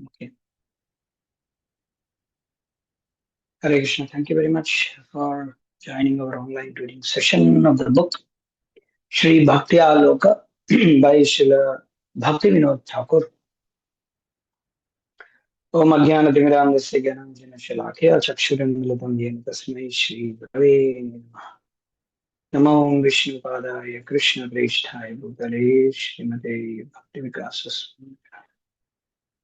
Okay. Hare Krishna. Thank you very much for joining our online reading session of the book Śrī Bhaktyāloka by Śrīla Bhaktivinoda Ṭhākūr. Om Ajnana-Timirandasya Jnana-Shalakaya Chakshuram-Militam Yena Tasmai Śrī Gurave Namah. Namo Vishnupadaya Krishna Preshthaya Bhutale Śrīmate Bhakti-Vikasa Swami.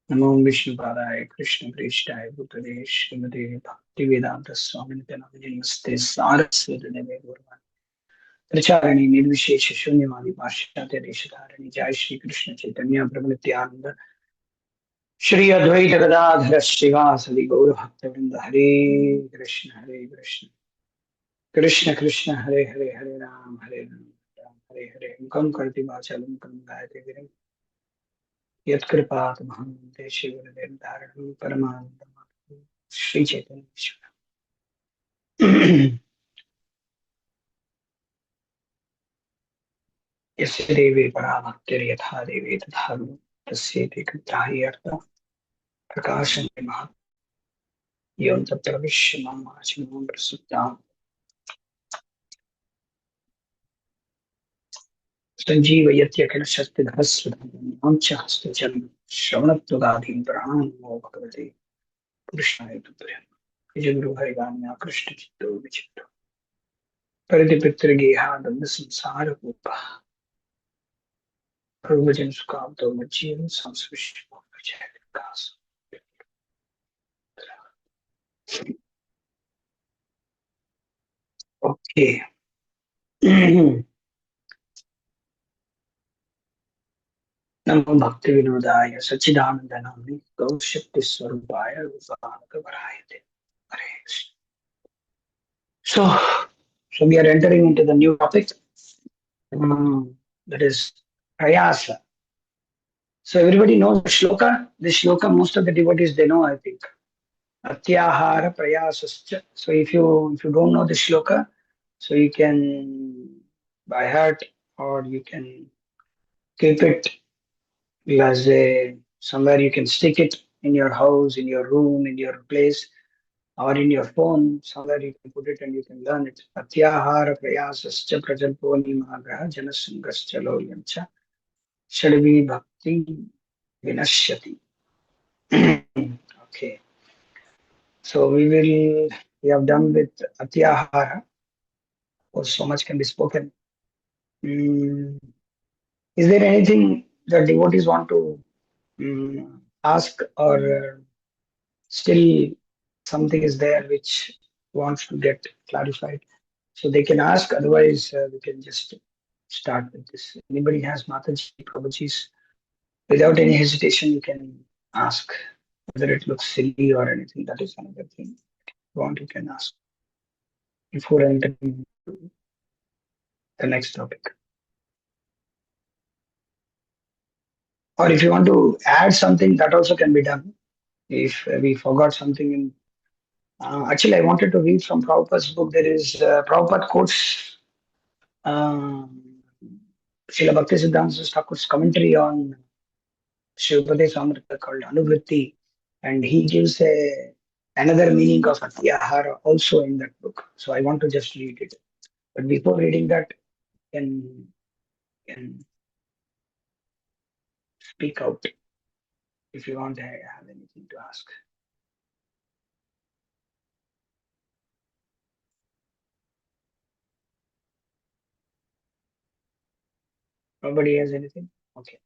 Namo Vishnupadaya Krishna Preshthaya Bhutale Śrīmate Bhakti-Vedanta Swami. Namaste Saraswati Deve Gurvan. Pracharini निर्विशेष शून्यवादी पाश्चात्य देशधारणी जय श्री कृष्ण चैतन्य प्रभु नित्यानंद श्री अद्वैत गदाधर श्रीवासदि गौर भक्तवृंद हरे कृष्ण कृष्ण कृष्ण हरे हरे हरे राम राम हरे हरे मुखम करति वाचालं मुखम गायते गिरिं यत्कृपातमहं देशे गुरुदेव धारणं परमानन्दं श्री चैतन्य ईश्वर। यस्य देवे परा भक्तिर्यथा देवे तथा तस्येति कृताहि अर्थः प्रकाशन्ते महत् यं तत्र विश्वमं वाचिमं प्रसुप्तां सञ्जीवयत्यखिलशक्तिधरस्वधां च हस्तचरणं श्रवणत्वगाधीं प्राणान् नमो भगवते पुरुषाय तुभ्यं। जय गुरु हरिवाण्या कृष्णचित्तो विचित्तो परिधिपितृगेहादन्द संसारकूपः प्रभुजन सुखावतो मज्जीवन् संस्पृश्य जयकास। Okay. नमो भक्ति विनोदाय सच्चिदानंद नामनि गौशक्ति स्वरूपाय रूपानुगवराय ते। Hare Krishna. So we are entering into the new topic, that is prayasa. So everybody knows the shloka. This shloka, most of the devotees they know, I think. Atyahara prayasascha. So if you don't know the shloka, so you can by heart or you can keep it as somewhere you can stick it in your house, in your room, in your place, or in your phone. Somewhere you can put it and you can learn it. Atyahara prayasascha prajalpo nimagraha janasangascha loyancha Śrī Bhakti Vinashyati. Okay. So we have done with Atyahara. Or so much can be spoken. Is there anything that devotees want to ask, or still something is there which wants to get clarified? So they can ask, otherwise we can just start with this. Anybody has Mataji, Prabhuji's, without any hesitation you can ask. Whether it looks silly or anything, that is another thing. If you want, you can ask before entering the next topic. Or if you want to add something, that also can be done. If we forgot something in actually, I wanted to read from Prabhupada's book. There is Prabhupada quotes Śrīla Bhaktisiddhanta Thakur's commentary on Śrī Bhaktivinoda Ṭ𝚑ā𝚔𝚞 called Anuvritti, and he gives another meaning of Atyahara also in that book. So I want to just read it. But before reading that, can speak out if you want to have anything to ask. Nobody has anything? Okay.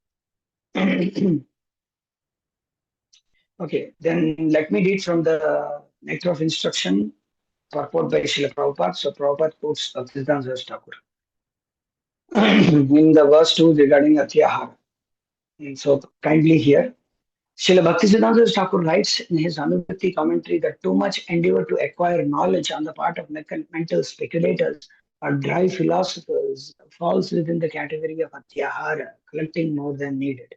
Okay, then let me read from the Nectar of Instruction purport by Srila Prabhupada. So Prabhupada quotes Bhaktisiddhanta Thakur in the verse 2 regarding Atyahara. So kindly hear. Srila Bhaktisiddhanta Thakur writes in his Anuvritti commentary that too much endeavor to acquire knowledge on the part of mental speculators or dry philosophers falls within the category of Atyahara, collecting more than needed.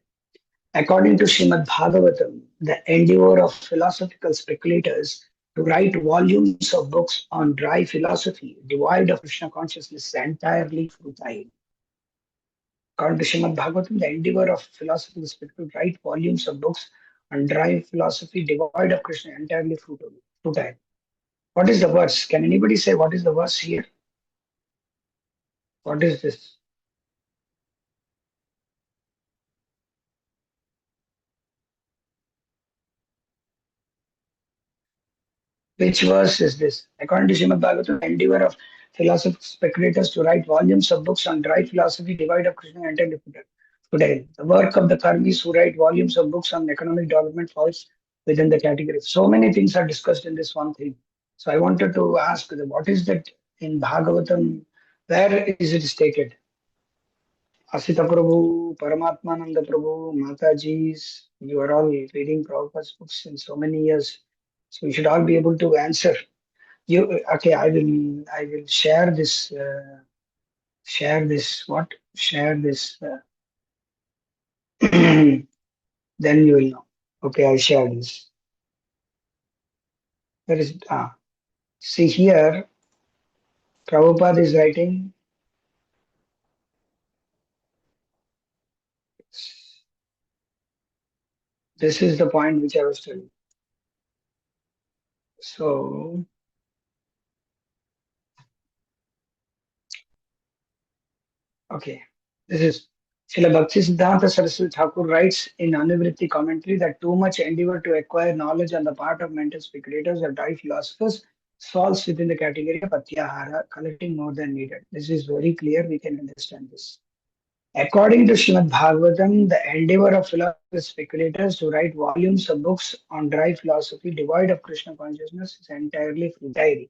According to Srimad Bhagavatam, the endeavor of philosophical speculators to write volumes of books on dry philosophy, devoid of Krishna consciousness, is entirely futile. According to Srimad Bhagavatam, the endeavor of philosophical speculators to write volumes of books and dry philosophy devoid of Krishna, entirely futile. What is the verse? Can anybody say what is the verse here? What is this? Which verse is this? According to Śrīmad Bhagavatam, the endeavor of philosophical speculators to write volumes of books on dry philosophy devoid of Krishna entirely futile. The work of the karmis who write volumes of books on economic development falls within the category. So many things are discussed in this one thing. So I wanted to ask, what is that in Bhagavatam? Where is it stated? Asita Prabhu, Paramatmananda Prabhu, Mataji's, you are all reading Prabhupada's books in so many years. So you should all be able to answer. You okay? I will share this. Share this. What? Share this. Then you will know. Okay, I share this. Where is it? See here. Prabhupada is writing. This is the point which I was telling. So okay, this is Śrīla Bhaktivinoda Saraswati Thakur writes in Anuvritti commentary that too much endeavor to acquire knowledge on the part of mental speculators or dry philosophers falls within the category of atyahara, collecting more than needed. This is very clear, we can understand this. According to Srimad Bhagavatam, the endeavor of philosophical speculators to write volumes of books on dry philosophy devoid of Krishna consciousness is entirely futile.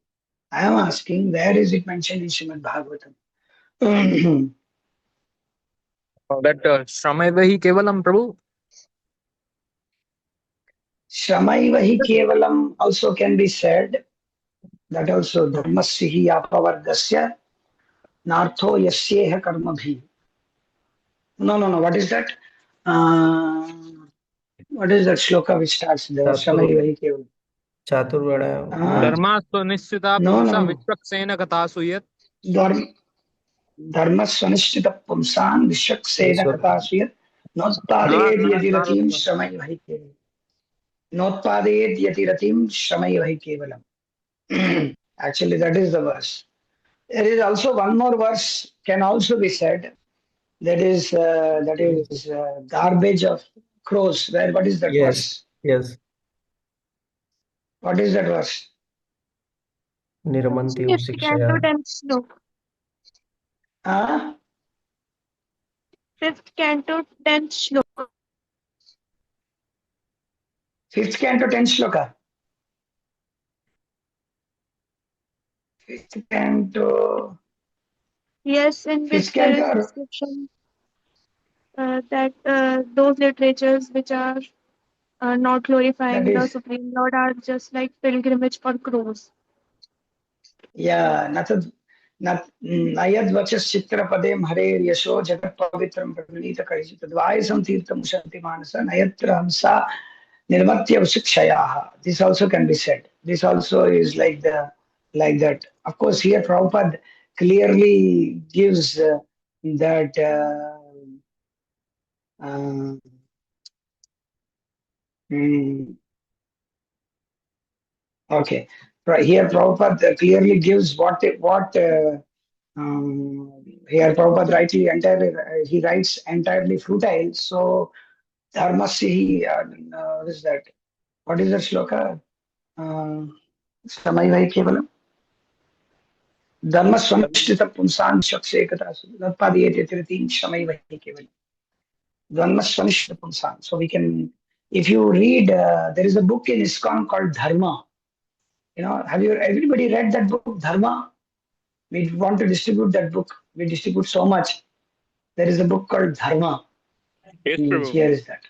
I am asking, where is it mentioned in Srimad Bhagavatam? That Shramaiva hi Kevalam, Prabhu. Shramaiva hi kevalam also can be said. That also dharmasya hi apavargasya nartho yasyeha karmabhi. No. What is that? Uh, what is that shloka which starts there? Shramaiva hi kevalam. Chaturvada. Uh, Dharmastu nishchita pumsa no. vichvaksena katasu yat. Dharmasvanishchita pumsan vishaksena katasuyat notpadeyed yadiratim shramaiva hi kevalam. Notpadeyed yadiratim shramaiva hi kevalam. Actually, that is the verse. There is also one more verse can also be said. That is garbage of crows. Where? What is that verse? Yes. What is that verse? Niramanti Fifth canto, Upsikshaya. 10th slok. Ah, Fifth canto, 10th slok. fifth canto, 10th shloka. Fifth canto. Yes, in Fifth which there is canto. description that those literatures which are not That glorifying the is, Supreme Lord are just like pilgrimage for crows. yeah. Nayad vachas chitra padem harer yasho jagat pavitram pranita karijit dvaisam tirtam shanti manasa nayatra hamsa nirmatya usikshayaha. This also can be said. This also is like that. Of course, here Prabhupada clearly gives that. Mm, okay, right here Prabhupada clearly gives here Prabhupada rightly entirely he writes entirely futile. So dharmasya he what is that? What is that shloka? Samayvai kevalam. Dharmasvanishthita pumsan shakshekata natpadiyete tiritim shamayvai kevalam. Dharmasvanishthita pumsan. So we can, if you read, there is a book in ISKCON called Dharma. Have you everybody read that book Dharma? We want to distribute that book. We distribute so much. There is a book called Dharma. Yes, Prabhu. Here is that.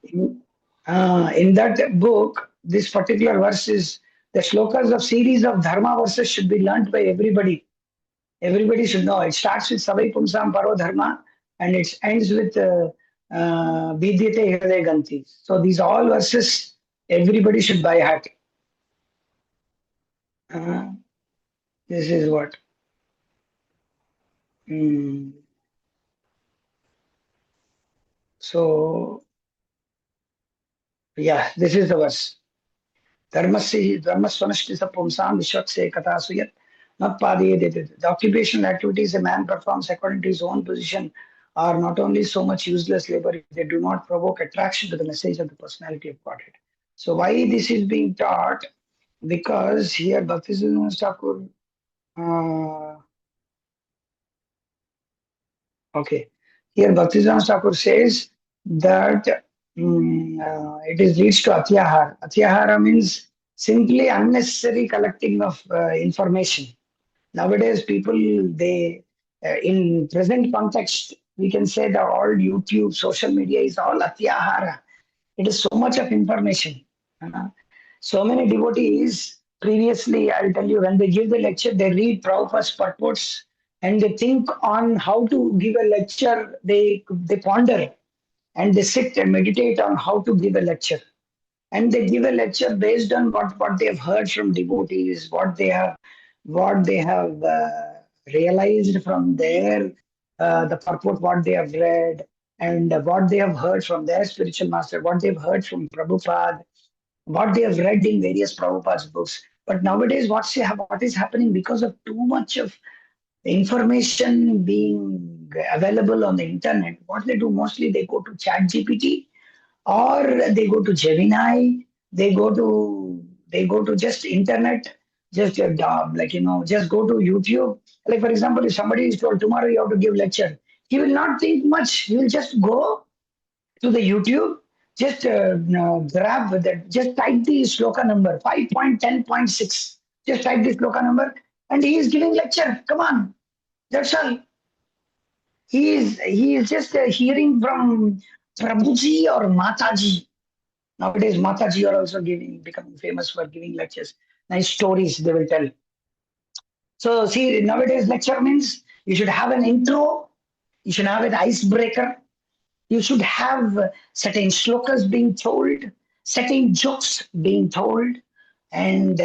In that book, this particular verse is the shlokas of series of Dharma verses should be learnt by everybody. Everybody should know. It starts with Savai Pumsam Paro Dharma and it ends with Vidyate Hriday Ganti. So these all verses everybody should by heart. This is what. So Yeah, this is the verse. Dharmasvanashti pumsam vishwakse katasuyat natpadiyedete. The occupational activities a man performs according to his own position are not only so much useless labor if they do not provoke attraction to the message of the personality of Godhead. So why this is being taught? Because here Bhaktisiddhanta Thakur, here Bhaktisiddhanta Thakur says that it is leads to atyahara. Atyahara means simply unnecessary collecting of information. Nowadays, people, they, in present context, we can say that all YouTube, social media is all atyahara. It is so much of information. So many devotees, previously, I'll tell you, when they give the lecture, they read Prabhupada's purports and they think on how to give a lecture. They ponder and they sit and meditate on how to give a lecture. And they give a lecture based on what they have heard from devotees, what they have realized from their the purport, what they have read, and what they have heard from their spiritual master, what they've heard from Prabhupada, what they have read in various Prabhupada's books. But nowadays, what is happening because of too much of information being available on the internet? What they do mostly, they go to Chat GPT or they go to Gemini, they go to just internet, just just go to YouTube. Like for example, if somebody is told tomorrow you have to give lecture, he will not think much. He will just go to the YouTube, just grab that, just type the sloka number 5.10.6. Just type the sloka number, and he is giving lecture. Come on, that's all. He is just hearing from Prabhuji or Mataji. Nowadays, Mataji are also becoming famous for giving lectures. Nice stories they will tell. So see, nowadays lecture means you should have an intro, you should have an icebreaker, you should have certain shlokas being told, certain jokes being told, and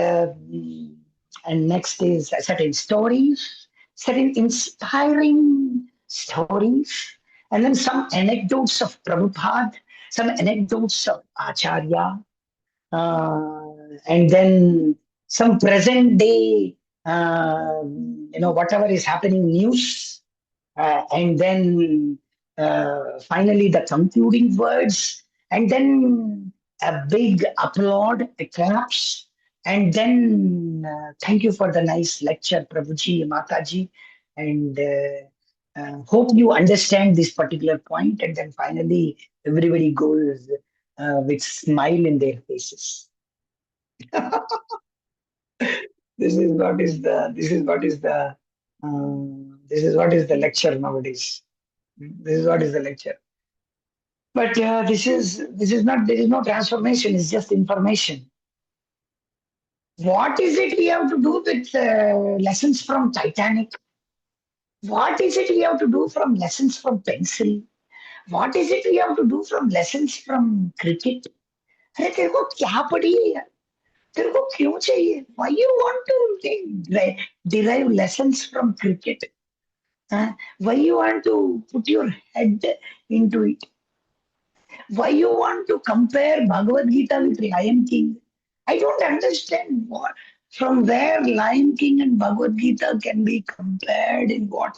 next is certain stories, certain inspiring stories, and then some anecdotes of Prabhupada, some anecdotes of Acharya, uh, and then some present day, whatever is happening news, and then finally the concluding words, and then a big applaud, a claps, and then thank you for the nice lecture, Prabhuji, Mataji, and hope you understand this particular point, and then finally everybody goes with smile in their faces. This is what is the lecture nowadays. This is what is the lecture. But there is no transformation. It's just information. What is it we have to do with lessons from Titanic? What is it we have to do from lessons from pencil? What is it we have to do from lessons from cricket? अरे तेरे को क्या पड़ी है यार? तेरे को क्यों चाहिए? Why you want to derive lessons from cricket? Why you want to put your head into it? Why you want to compare Bhagavad Gita with Lion King? I don't understand from where Lion King and Bhagavad Gita can be compared in what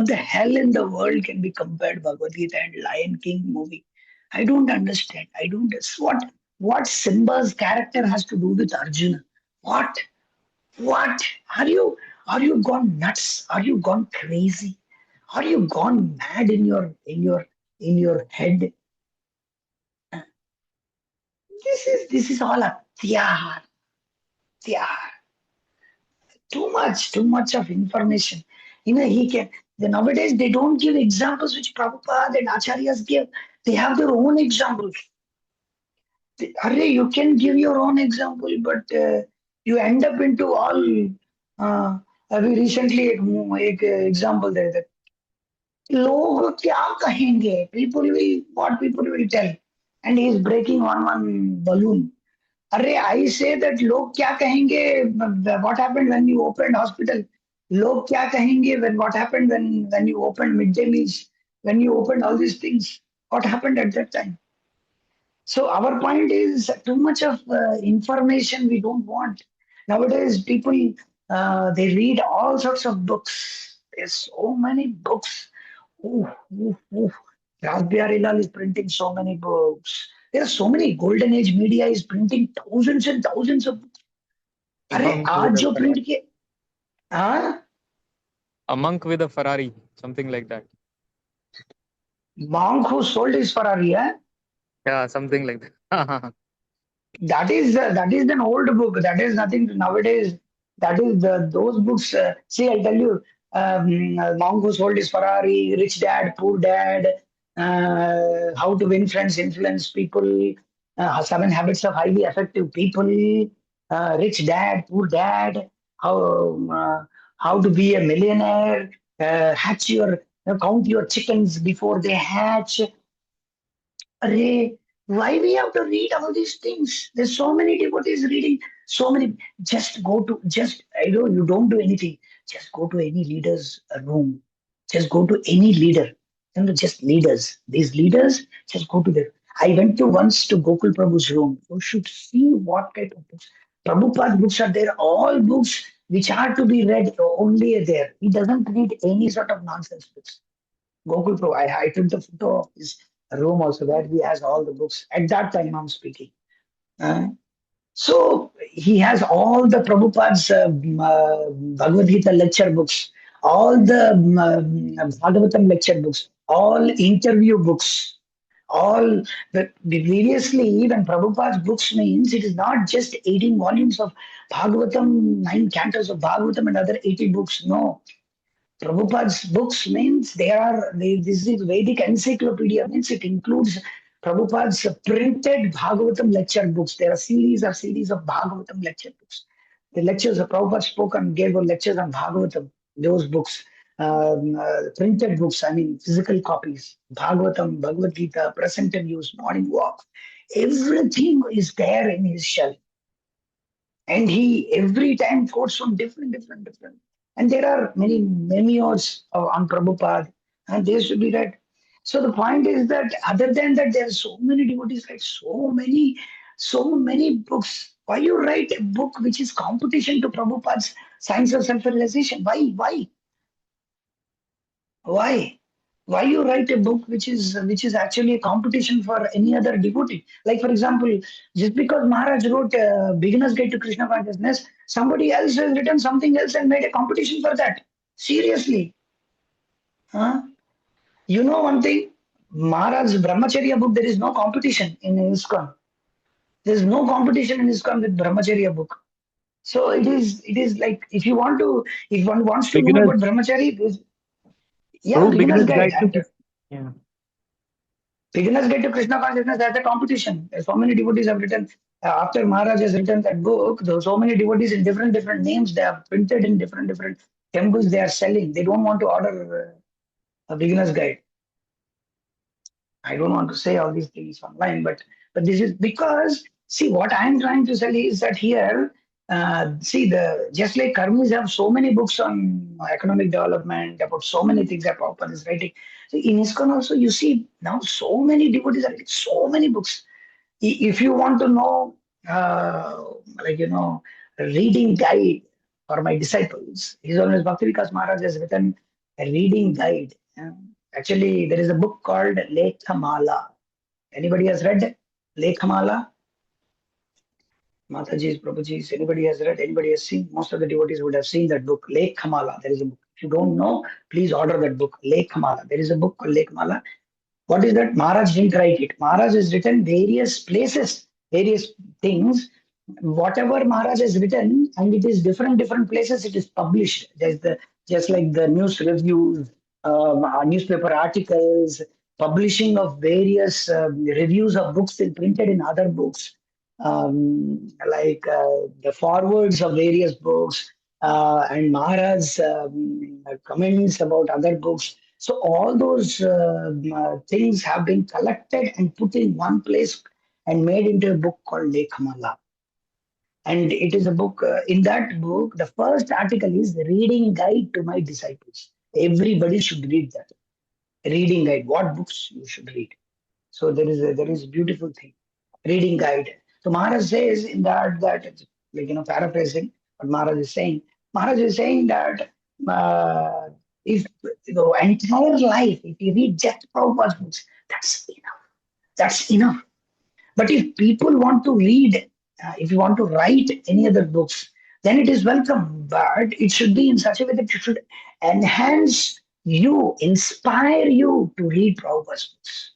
the hell in the world can be compared Bhagavad Gita and Lion King movie? I don't understand. I don't what Simba's character has to do with Arjuna. What? Are you gone nuts? Are you gone crazy? Are you gone mad in your head? This is all a tyahar. Too much of information. He can. Nowadays they don't give examples which Prabhupada and Acharyas give. They have their own examples. You can give your own example, but you end up into all. अभी recently एक example there that लोग क्या कहेंगे? What people will tell, and he is breaking on one balloon. I say that लोग क्या कहेंगे? What happened when you opened hospital? लोग क्या कहेंगे what happened when you opened midday meals? When you opened all these things, what happened at that time? So our point is too much of information we don't want. Nowadays, people they read all sorts of books. There's so many books. Ooh, ooh, ooh. Raspberry Lal is printing so many books. There are so many golden age media is printing thousands and thousands of books. A अरे monk with आज a जो Ferrari. Print किए हाँ A monk with a Ferrari, something like that. monk who sold his Ferrari, eh? Yeah, something like that. That is an old book. That is nothing nowadays. That is those books. See, I'll tell you. Monk who sold his Ferrari, Rich Dad, Poor Dad, How to Win Friends, Influence People, Seven Habits of Highly Effective People, Rich Dad, Poor Dad, how to be a millionaire, hatch your count your chickens before they hatch. Array, why we have to read all these things? There's so many devotees reading so many. Just go to just I know you don't do anything. Just go to any leader's room. Just go to any leader. Just leaders. These leaders, just go to them. I went to once to Gokul Prabhu's room. You should see what kind of books. Prabhupada books are there. All books which are to be read only are there. He doesn't read any sort of nonsense books. Gokul Pro. I took the photo of his room also where he has all the books. At that time, I'm speaking. Uh, so he has all the Prabhupada's Bhagavad Gita lecture books, all the Bhagavatam lecture books, all interview books, all the previously when Prabhupada's books means it is not just 18 volumes of Bhagavatam, 9 cantos of Bhagavatam and other 80 books. No, Prabhupada's books means this is Vedic encyclopedia means it includes Prabhupada's printed Bhagavatam lecture books. There are series of Bhagavatam lecture books. The lectures of Prabhupada spoke and gave lectures on Bhagavatam, those books, printed books, I mean physical copies, Bhagavatam, Bhagavad Gita, present and use, morning walk. Everything is there in his shelf. And he every time quotes from different. And there are many memoirs on Prabhupada, and they should be read. So the point is that other than that, there are so many devotees write so many books. Why you write a book which is competition to Prabhupada's Science of Self-Realization? Why? Why you write a book which is actually a competition for any other devotee? Like for example, just because Maharaj wrote Beginner's Guide to Krishna Consciousness, somebody else has written something else and made a competition for that. Seriously, huh? You know one thing, Maharaj's Brahmacharya book. There is no competition in ISKCON. There is no competition in ISKCON with Brahmacharya book. So it is like if one wants to know Beginners, about Brahmachari, yeah, Prabhu, Beginner's beginner's Guide. guide to yeah. Beginners Guide to Krishna Consciousness as a competition. So many devotees have written, after Maharaj has written that book, there are so many devotees in different names, they are printed in different temples they are selling. They don't want to order a beginner's guide. I don't want to say all these things online, but this is because, see, what I'm trying to say is that here, see, the just like Karmis have so many books on economic development, about so many things that Prabhupada is writing. So in ISKCON also, you see now so many devotees are writing so many books. If you want to know, like, a reading guide for my disciples, His Holiness Bhakti Vikas Maharaj has written a reading guide. Actually, there is a book called Lekhamala. Anybody has read Lekhamala? Mataji's, Prabhuji's, anybody has read, anybody has seen? Most of the devotees would have seen that book, Lekhamala. There is a book. If you don't know, please order that book, Lekhamala. There is a book called Lekhamala. What is that? Maharaj didn't write it. Maharaj has written various places, various things. Whatever Maharaj has written, and it is different places, it is published. There's the just like the news reviews, newspaper articles, publishing of various reviews of books printed in other books, like the forwards of various books, and Maharaj's comments about other books. So all those things have been collected and put in one place and made into a book called Lekhamala. And it is a book, in that book, the first article is the reading guide to my disciples. Everybody should read that. Reading guide, what books you should read. So there is a beautiful thing. reading guide. So Maharaj says in that, paraphrasing what Maharaj is saying. Maharaj is saying that if entire life, if you read just Prabhupada's books, that's enough. That's enough. But if people want to read, if you want to write any other books, then it is welcome. But it should be in such a way that it should enhance you, inspire you to read Prabhupada's books.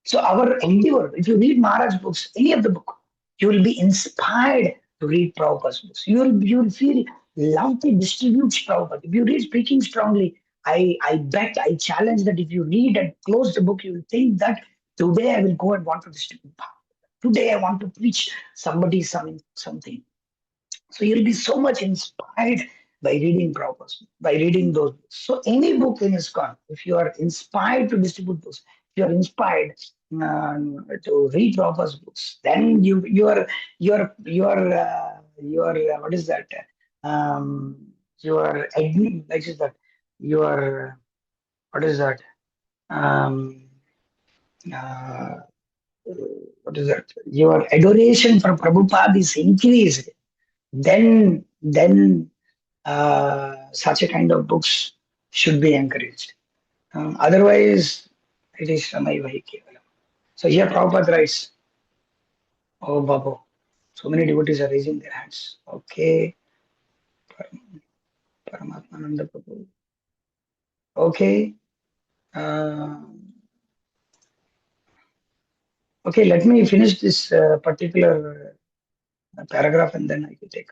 So our endeavor, if you read Maharaj books, any of the book, you will be inspired to read Prabhupada's books. You will feel love to distribute Prabhupada. If you read Speaking Strongly, I bet, I challenge that if you read and close the book, you will think that today I will go and want to distribute Bhagavad. Today I want to preach somebody something. So you'll be so much inspired by reading Prabhupada's, by reading those books. So any book in ISKCON, if you are inspired to distribute books, if you are inspired to read Prabhupada's books, then what is that? Your like is that your what is that? Um, uh, what is that? Your adoration for Prabhupada is increased. Then such a kind of books should be encouraged. Otherwise, it is Samai Vahi Kevalam. So here Prabhupada writes, oh Babu, so many devotees are raising their hands. Okay, Paramatmananda Prabhu. Okay, okay. Let me finish this particular paragraph and then I will take.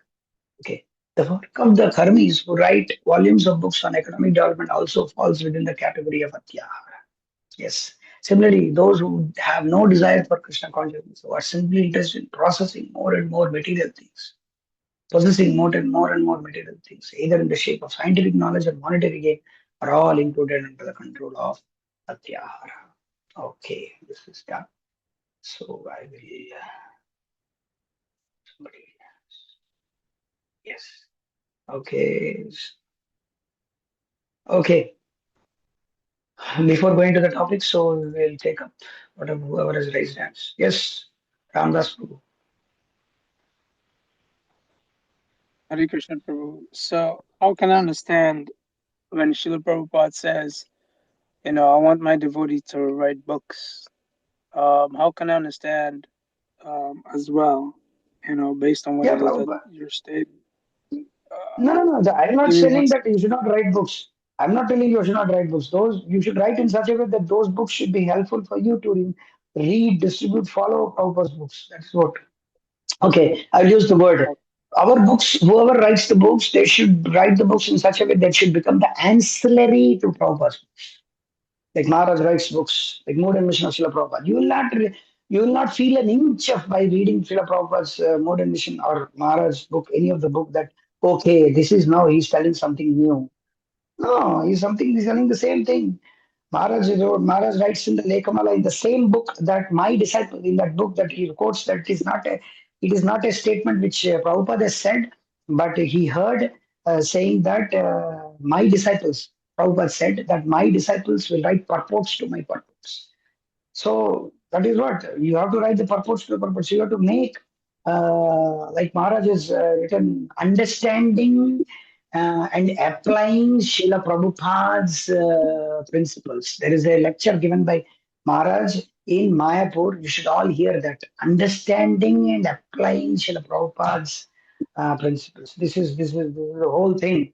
Okay. The work of the Karmis who write volumes of books on economic development also falls within the category of Atyahara. Yes. Similarly, those who have no desire for Krishna consciousness, who are simply interested in processing more and more material things, possessing more and more material things, either in the shape of scientific knowledge or monetary gain, are all included under the control of Atyahara. Okay, this is done. So I will. Somebody. Yes. Okay. Okay. Before going to the topic, so we'll take up whatever whoever has raised hands. Yes, Ramdas Prabhu. Hare Krishna Prabhu. So how can I understand when Śrīla Prabhupada says, I want my devotee to write books? How can I understand as well, based on what Yeah, it is that Prabhupada. you're stating? No. I'm not Give me one saying that second. you should not write books. I'm not telling you should not write books. Those you should write in such a way that those books should be helpful for you to read, distribute, follow Prabhupada's books. That's what. Okay, I'll use the word. Our books, whoever writes the books, they should write the books in such a way that should become the ancillary to Prabhupada's books. Like Maharaj writes books, like Mode and Mission of Srila Prabhupada. You will not feel an inch of by reading Srila Prabhupada's Mode and Mission or Maharaj's book, any of the book that okay, this is now he's telling something new. No, he's telling the same thing. Maharaj writes in the Lekamala in the same book that my disciple in that book that he quotes that it is not a statement which Prabhupada has said, but he heard saying that my disciples, Prabhupada said that my disciples will write purports to my purports. So that is what you have to write the purports to the purports. You have to make like Maharaj has written understanding and applying Srila Prabhupada's principles. There is a lecture given by Maharaj in Mayapur. You should all hear that. Understanding and applying Srila Prabhupada's principles. This is the whole thing.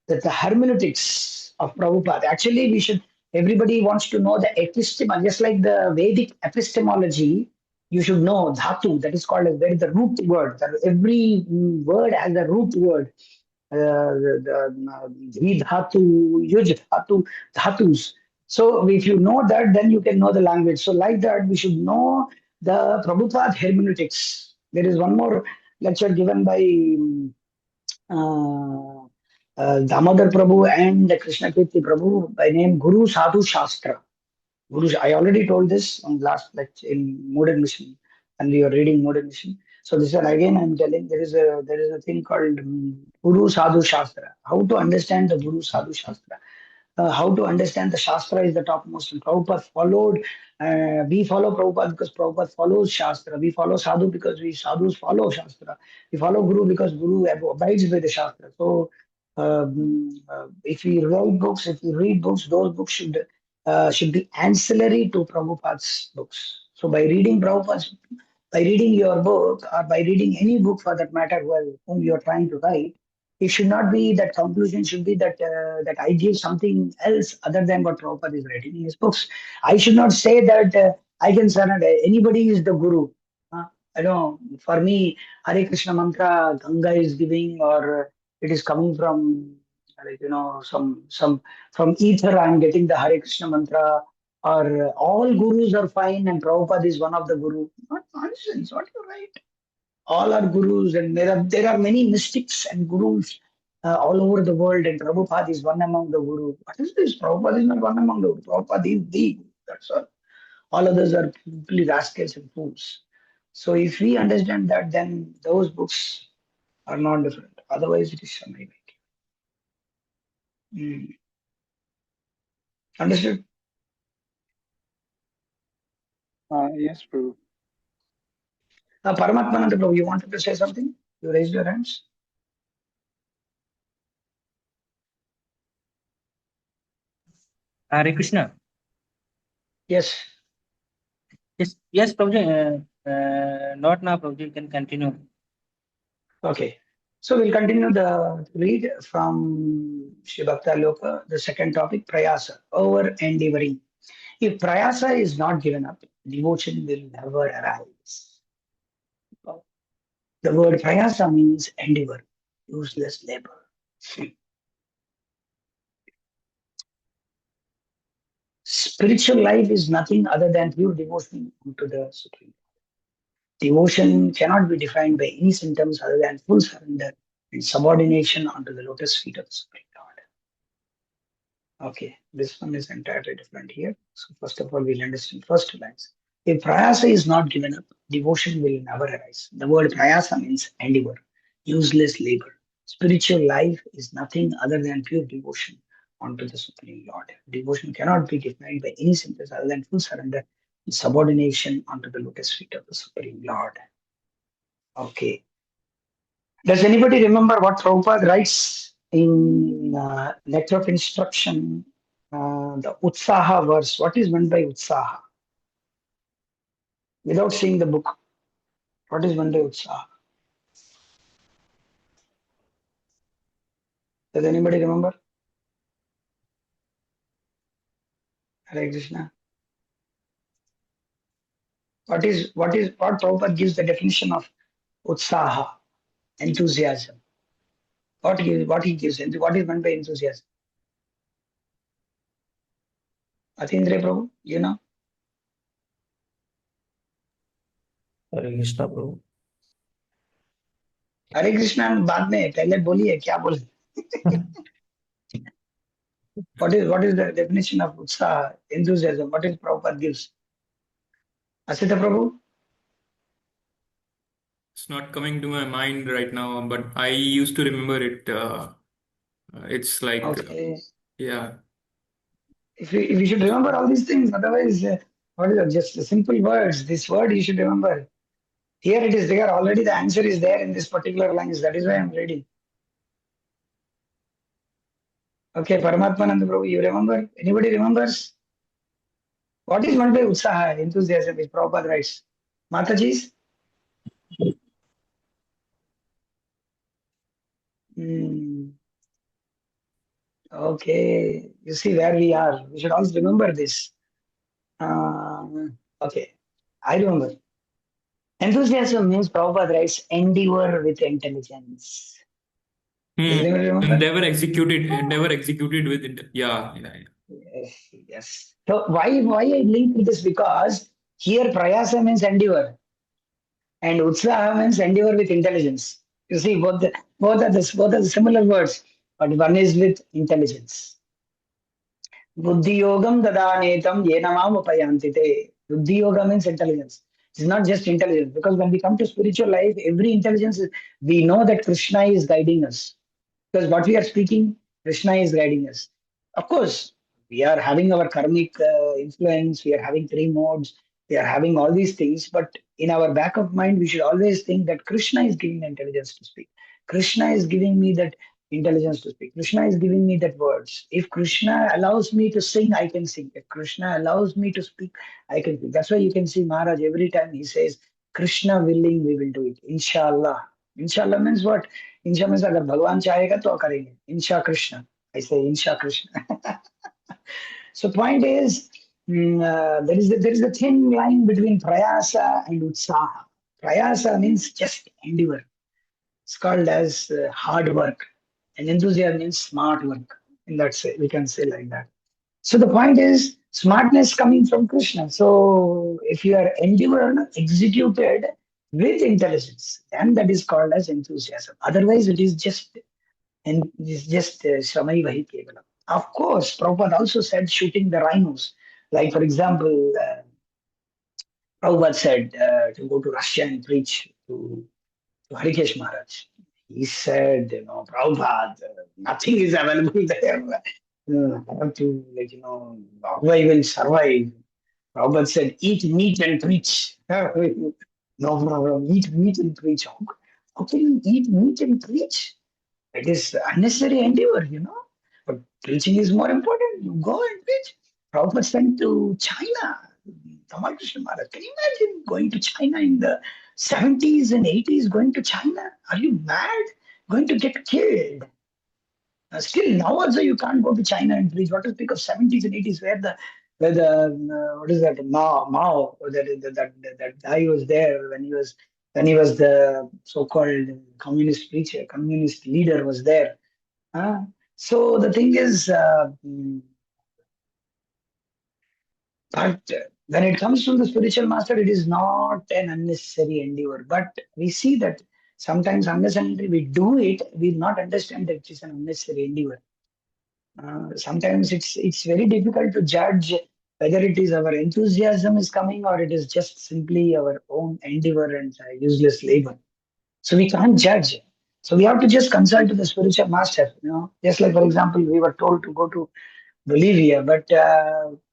That the hermeneutics of Prabhupada. Actually, everybody wants to know the epistemology, just like the Vedic epistemology. You should know dhatu, that is called as very the root word. That every word has a root word. Dhi dhatu, yuj dhatu, dhatus. So if you know that, then you can know the language. So like that, we should know the Prabhupada hermeneutics. There is one more lecture given by Damodar Prabhu and Krishna Kirti Prabhu by name Guru Sadhu Shastra. I already told this on last lecture in Modern Mission, and we are reading Modern Mission. So this one again I'm telling there is a thing called Guru Sadhu Shastra. How to understand the Guru Sadhu Shastra? how to understand the Shastra is the topmost. And Prabhupada followed, we follow Prabhupada because Prabhupada follows Shastra. We follow Sadhu because we Sadhus follow Shastra. We follow Guru because Guru abides by the Shastra. So if we write books, if we read books, those books should be ancillary to Prabhupada's books. So by reading Prabhupada's, by reading your book or by reading any book for that matter, whom you are trying to write, it should not be that conclusion should be that that I give something else other than what Prabhupada is writing in his books. I should not say that I can surrender. Anybody is the guru. I know for me, Hare Krishna mantra Ganga is giving, or it is coming from like some from ether. I'm getting the Hare Krishna mantra, or all gurus are fine and Prabhupada is one of the guru. Not nonsense. What you write? All are gurus, and there are many mystics and gurus all over the world, and Prabhupada is one among the gurus. What is this? Prabhupada is not one among the gurus. Prabhupada is the guru. That's all. All others are simply rascals and fools. So if we understand that, then those books are not different. Otherwise, it is Shamai. Understood? Yes, Prabhu. Paramatmananda Prabhu, you wanted to say something? You raised your hands. Hare Krishna. Yes. Yes, Prabhuji. Not now, Prabhuji. You can continue. Okay. So we'll continue the read from Śrī Bhaktyaloka, the second topic, Prayasa, over endeavoring. If Prayasa is not given up, devotion will never arise. The word Prayasa means endeavor, useless labor. Spiritual life is nothing other than pure devotion to the Supreme. Devotion cannot be defined by any symptoms other than full surrender and subordination onto the lotus feet of the Supreme Lord. Okay, this one is entirely different here. So first of all, we'll understand first two lines. If prayasa is not given up, devotion will never arise. The word prayasa means endeavor, useless labor. Spiritual life is nothing other than pure devotion onto the Supreme Lord. Devotion cannot be defined by any symptoms other than full surrender and subordination onto the lotus feet of the Supreme Lord. Okay. Does anybody remember what Prabhupada writes in Letter of Instruction, the Utsaha verse? What is meant by Utsaha? Without seeing the book, what is meant by Utsaha? Does anybody remember? Hare Krishna. What Prabhupada gives the definition of Utsaha, enthusiasm. What he gives, what is meant by enthusiasm? Atindra Prabhu, you know? Hare Krishna, Prabhu. हरे कृष्णा बाद में पहले बोलिए क्या बोले what is the definition of utsaha, enthusiasm? What is Prabhupada gives? Asita Prabhu? It's not coming to my mind right now, but I used to remember it. It's like, Okay. yeah. If you should remember all these things, otherwise, what is it? Just simple words. This word you should remember. Here it is there already. The answer is there in this particular language. That is why I'm reading. Okay, Paramatmananda Prabhu, you remember? Anybody remembers? What is meant by utsaha, enthusiasm, is Prabhupada writes? Mataji's? Okay, you see where we are. We should always remember this. Okay, I remember. Enthusiasm means Prabhupada writes endeavor with intelligence. Does anybody remember? Never executed with it. Yeah. Yes. So why I link with this? Because here prayasa means endeavor and utsaha means endeavor with intelligence. You see, both are the similar words, but one is with intelligence. Buddhi yogam dadanetam yenamam upayantite. Buddhi yoga means intelligence. It's not just intelligence, because when we come to spiritual life, every intelligence, we know that Krishna is guiding us. Because what we are speaking, Krishna is guiding us. Of course, we are having our karmic influence, we are having three modes, we are having all these things, but in our back of mind, we should always think that Krishna is giving the intelligence to speak. Krishna is giving me that intelligence to speak. Krishna is giving me that words. If Krishna allows me to sing, I can sing. If Krishna allows me to speak, I can speak. That's why you can see Maharaj every time he says, Krishna willing, we will do it. Inshallah. Inshallah means what? Inshallah means agar Bhagwan chahega to karenge. Insha Krishna. I say Insha Krishna. So point is, there is a thin line between prayasa and utsaha. Prayasa means just endeavor. It's called as hard work. And enthusiasm means smart work. And that's it. We can say like that. So the point is smartness coming from Krishna. So if you are endeavor executed with intelligence, then that is called as enthusiasm. Otherwise, it is just Shramai Vahi Kevalam. Of course, Prabhupada also said shooting the rhinos. Like, for example, Prabhupada said to go to Russia and preach to Harikesh Maharaj. He said, Prabhupada, nothing is available there. I have to, how I will survive. Prabhupada said, eat meat and preach. No problem, eat meat and preach. How can you eat meat and preach? It is unnecessary endeavor. But preaching is more important. You go and preach. Prabhupada sent to China. Tamal Krishna Maharaj. Can you imagine going to China in the 70s and 80s, going to China? Are you mad? Going to get killed. Still now also you can't go to China and preach. What to speak of 70s and 80s where the what is that Mao or that guy was there when he was the so-called communist preacher, communist leader was there. So the thing is, but when it comes to the spiritual master, it is not an unnecessary endeavor. But we see that sometimes unless and until we do it, we not understand that it is an unnecessary endeavor. Sometimes it's very difficult to judge whether it is our enthusiasm is coming or it is just simply our own endeavor and useless labor. So we can't judge. So we have to just consult to the spiritual master. Just like, for example, we were told to go to Bolivia, but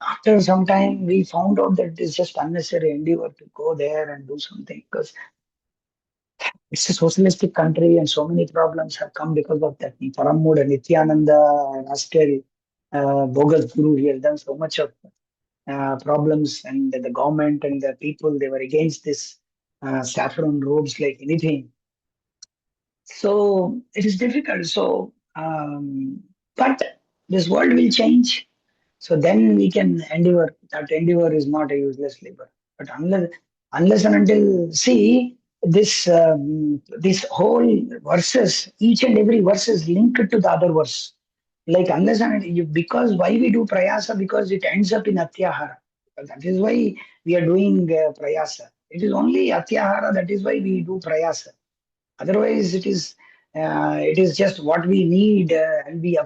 after some time we found out that it is just unnecessary endeavor to go there and do something because it's a socialistic country and so many problems have come because of that. Paramud and Nityananda and Askel, bogus guru, he has done so much of problems, and the government and the people, they were against this saffron robes like anything. So it is difficult. So, but this world will change. So then we can endeavor. That endeavor is not a useless labor. But unless and until, see, this whole verses, each and every verse is linked to the other verse. Like unless and until because why we do prayasa? Because it ends up in atyahara. That is why we are doing prayasa. It is only atyahara. That is why we do prayasa. Otherwise, it is just what we need, and we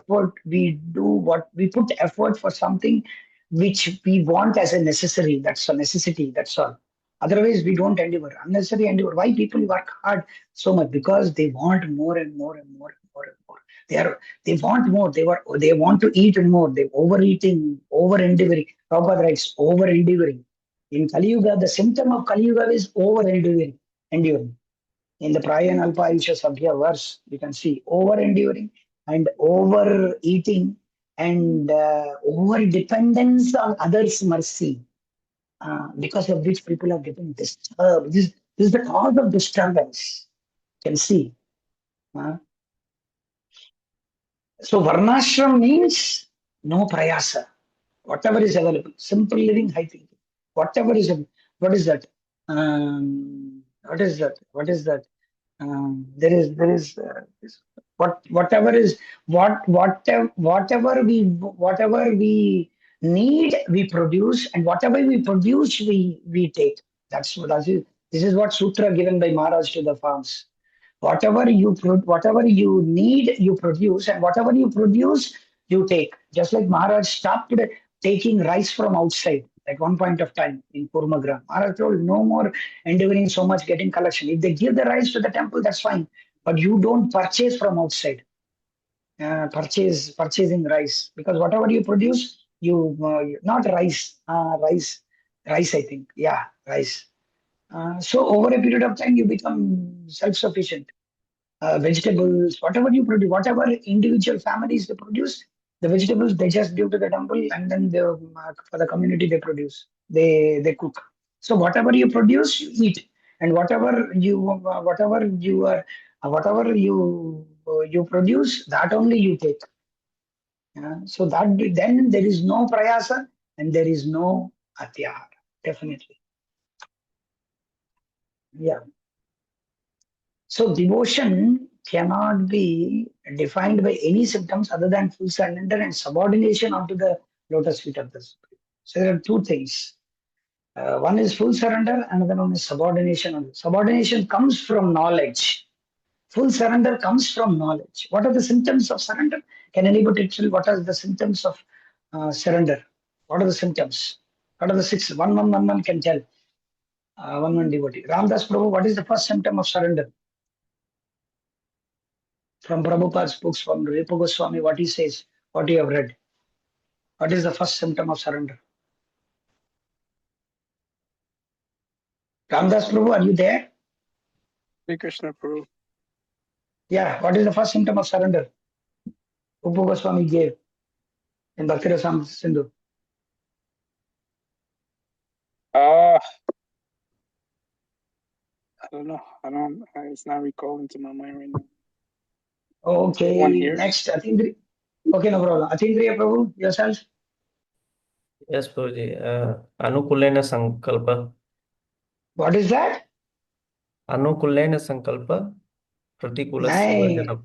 do what we put effort for something which we want as a necessary. That's a necessity. That's all. Otherwise, we don't endeavor. Unnecessary endeavor. Why people work hard so much? Because they want more and more and more and more and more. They want more. They want to eat more. They overeating, over endeavoring. Prabhupada writes over endeavoring. In Kali Yuga, the symptom of Kali Yuga is over endeavoring. In the Praya and Alpa Ayusha Sabhya verse, you can see over enduring and overeating and over dependence on others' mercy, because of which people are getting disturbed. This is the cause of disturbance. You can see. So Varnashram means no prayasa. Whatever is available, simple living, high thinking. Whatever is available. What is that? What is that? What is that? There is whatever is whatever we need, we produce, and whatever we produce, we take. This is what sutra given by Maharaj to the farms. Whatever you need, you produce, and whatever you produce, you take. Just like Maharaj stopped taking rice from outside at one point of time in Kurmagram. Maharaj told no more endeavoring so much getting collection. If they give the rice to the temple, that's fine. But you don't purchase from outside. purchasing rice, because whatever you produce, not rice, rice, I think, yeah, rice. So over a period of time, you become self-sufficient. Vegetables, whatever you produce, whatever individual families they produce, the vegetables they just give to the temple, and then they, for the community they produce, they cook. So whatever you produce, you eat, and whatever you produce, that only you take. So that then there is no prayasa and there is no atyahara, definitely. Yeah. So devotion cannot be defined by any symptoms other than full surrender and subordination onto the lotus feet of the Supreme. So there are two things. One is full surrender, another one is subordination. Subordination comes from knowledge. Full surrender comes from knowledge. What are the symptoms of surrender? Can anybody tell what are the symptoms of surrender? What are the symptoms? What are the six? One can tell. One devotee. Ramdas Prabhu, what is the first symptom of surrender? From Prabhupada's books, from Rupa Goswami, what he says, what you have read. What is the first symptom of surrender? Ramdas Prabhu, are you there? Hare Krishna Prabhu. Yeah, what is the first symptom of surrender? Rupa Goswami gave in Bhakti Rasamrita Sindhu. I don't know. It's not recalling to my mind right now. One Okay, here. next, Atindriya. Okay, no problem. Atindriya Prabhu, yourself? Yes, Prabhuji. Anukulena Sankalpa. What is that? Anukulena Sankalpa. Pratikulasya नहीं Varjanam.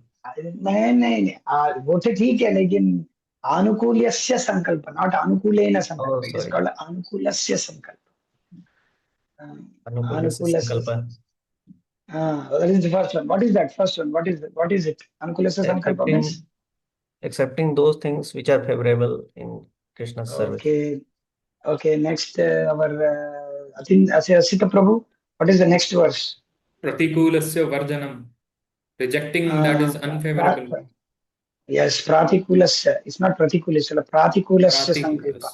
नहीं वो तो ठीक है, लेकिन आनुकूल्यस्य संकल्प, not अनुकूलेन संकल्प. Oh, it is sorry. Called अनुकूलस्य संकल्प. Anukulasya अनुकूलस्य. Sankalpa. That is the first one. What is that first one? What is it? Anukulasya sankalpa means? Accepting those things which are favorable in Krishna's service. Okay. Next, our Asita Prabhu. What is the next verse? Pratikulasya varjanam. Rejecting that is unfavorable. Yes, pratikulasya. It's not pratikulasya. Pratikulasya sankalpa.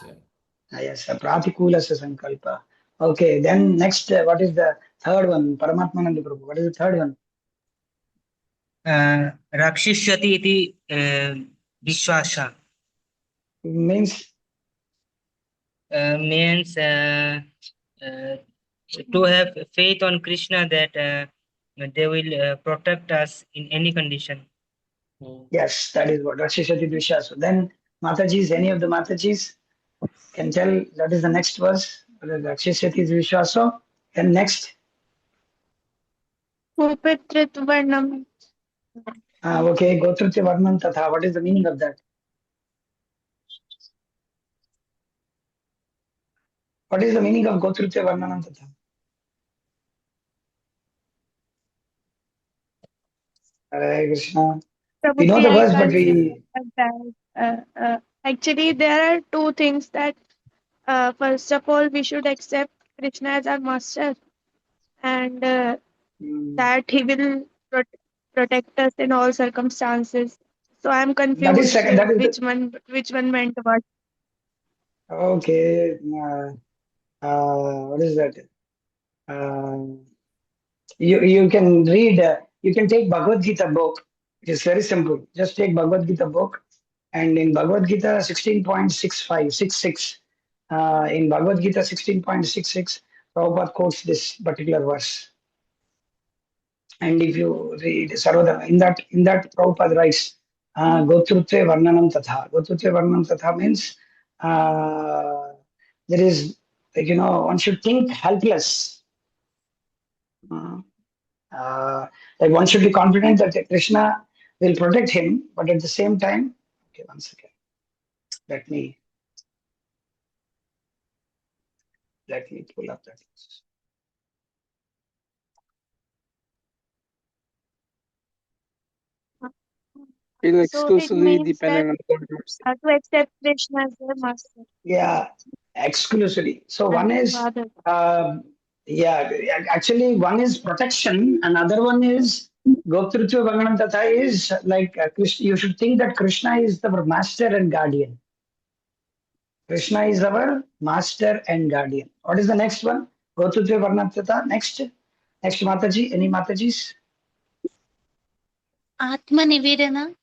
Pratikulasya. Yes, pratikulasya sankalpa. Okay, then next, what is the third one? Paramatmananda Prabhu. What is the third one? Rakshishyati iti vishwasha. Means to have faith on Krishna that they will protect us in any condition. yes, that is what Rakshishati Dvishyaso. Then Matajis, any of the Matajis can tell that is the next verse. Rakshishati Dvishyaso. And next, Upitrit Varnam. okay, Gotrutya Varnam Tatha. What is the meaning of that? What is the meaning of Gotrutya Varnam Tatha? Hare Krishna. We know the I verse, but can't we. that. Actually, there are two things that, first of all, we should accept Krishna as our master, and that he will protect us in all circumstances. So I'm confused. That is second. That is which one meant what. okay. What is that? You can read. You can take Bhagavad Gita book. It is very simple. Just take Bhagavad Gita book, and in Bhagavad Gita 16.66, in Bhagavad Gita 16.66, Prabhupada quotes this particular verse. And if you read Sarvada, in that Prabhupada writes, Gotrutve Varnanam Tatha. Gotrutve Varnanam Tatha means there is, one should think helpless. Like one should be confident that Krishna will protect him, but at the same time, okay, one second. Let me pull up that. Feel So exclusively it means dependent on that the groups. to accept Krishna as their master. Yeah, exclusively. So one and is, Father. actually one is protection, another one is Goptrutva Varnam Tatha is like Krishna. You should think that Krishna is our master and guardian. Krishna is our master and guardian. What is the next one? Goptrutva Varnam Tatha. Next Mataji. Any Matajis? Atma Nivedana.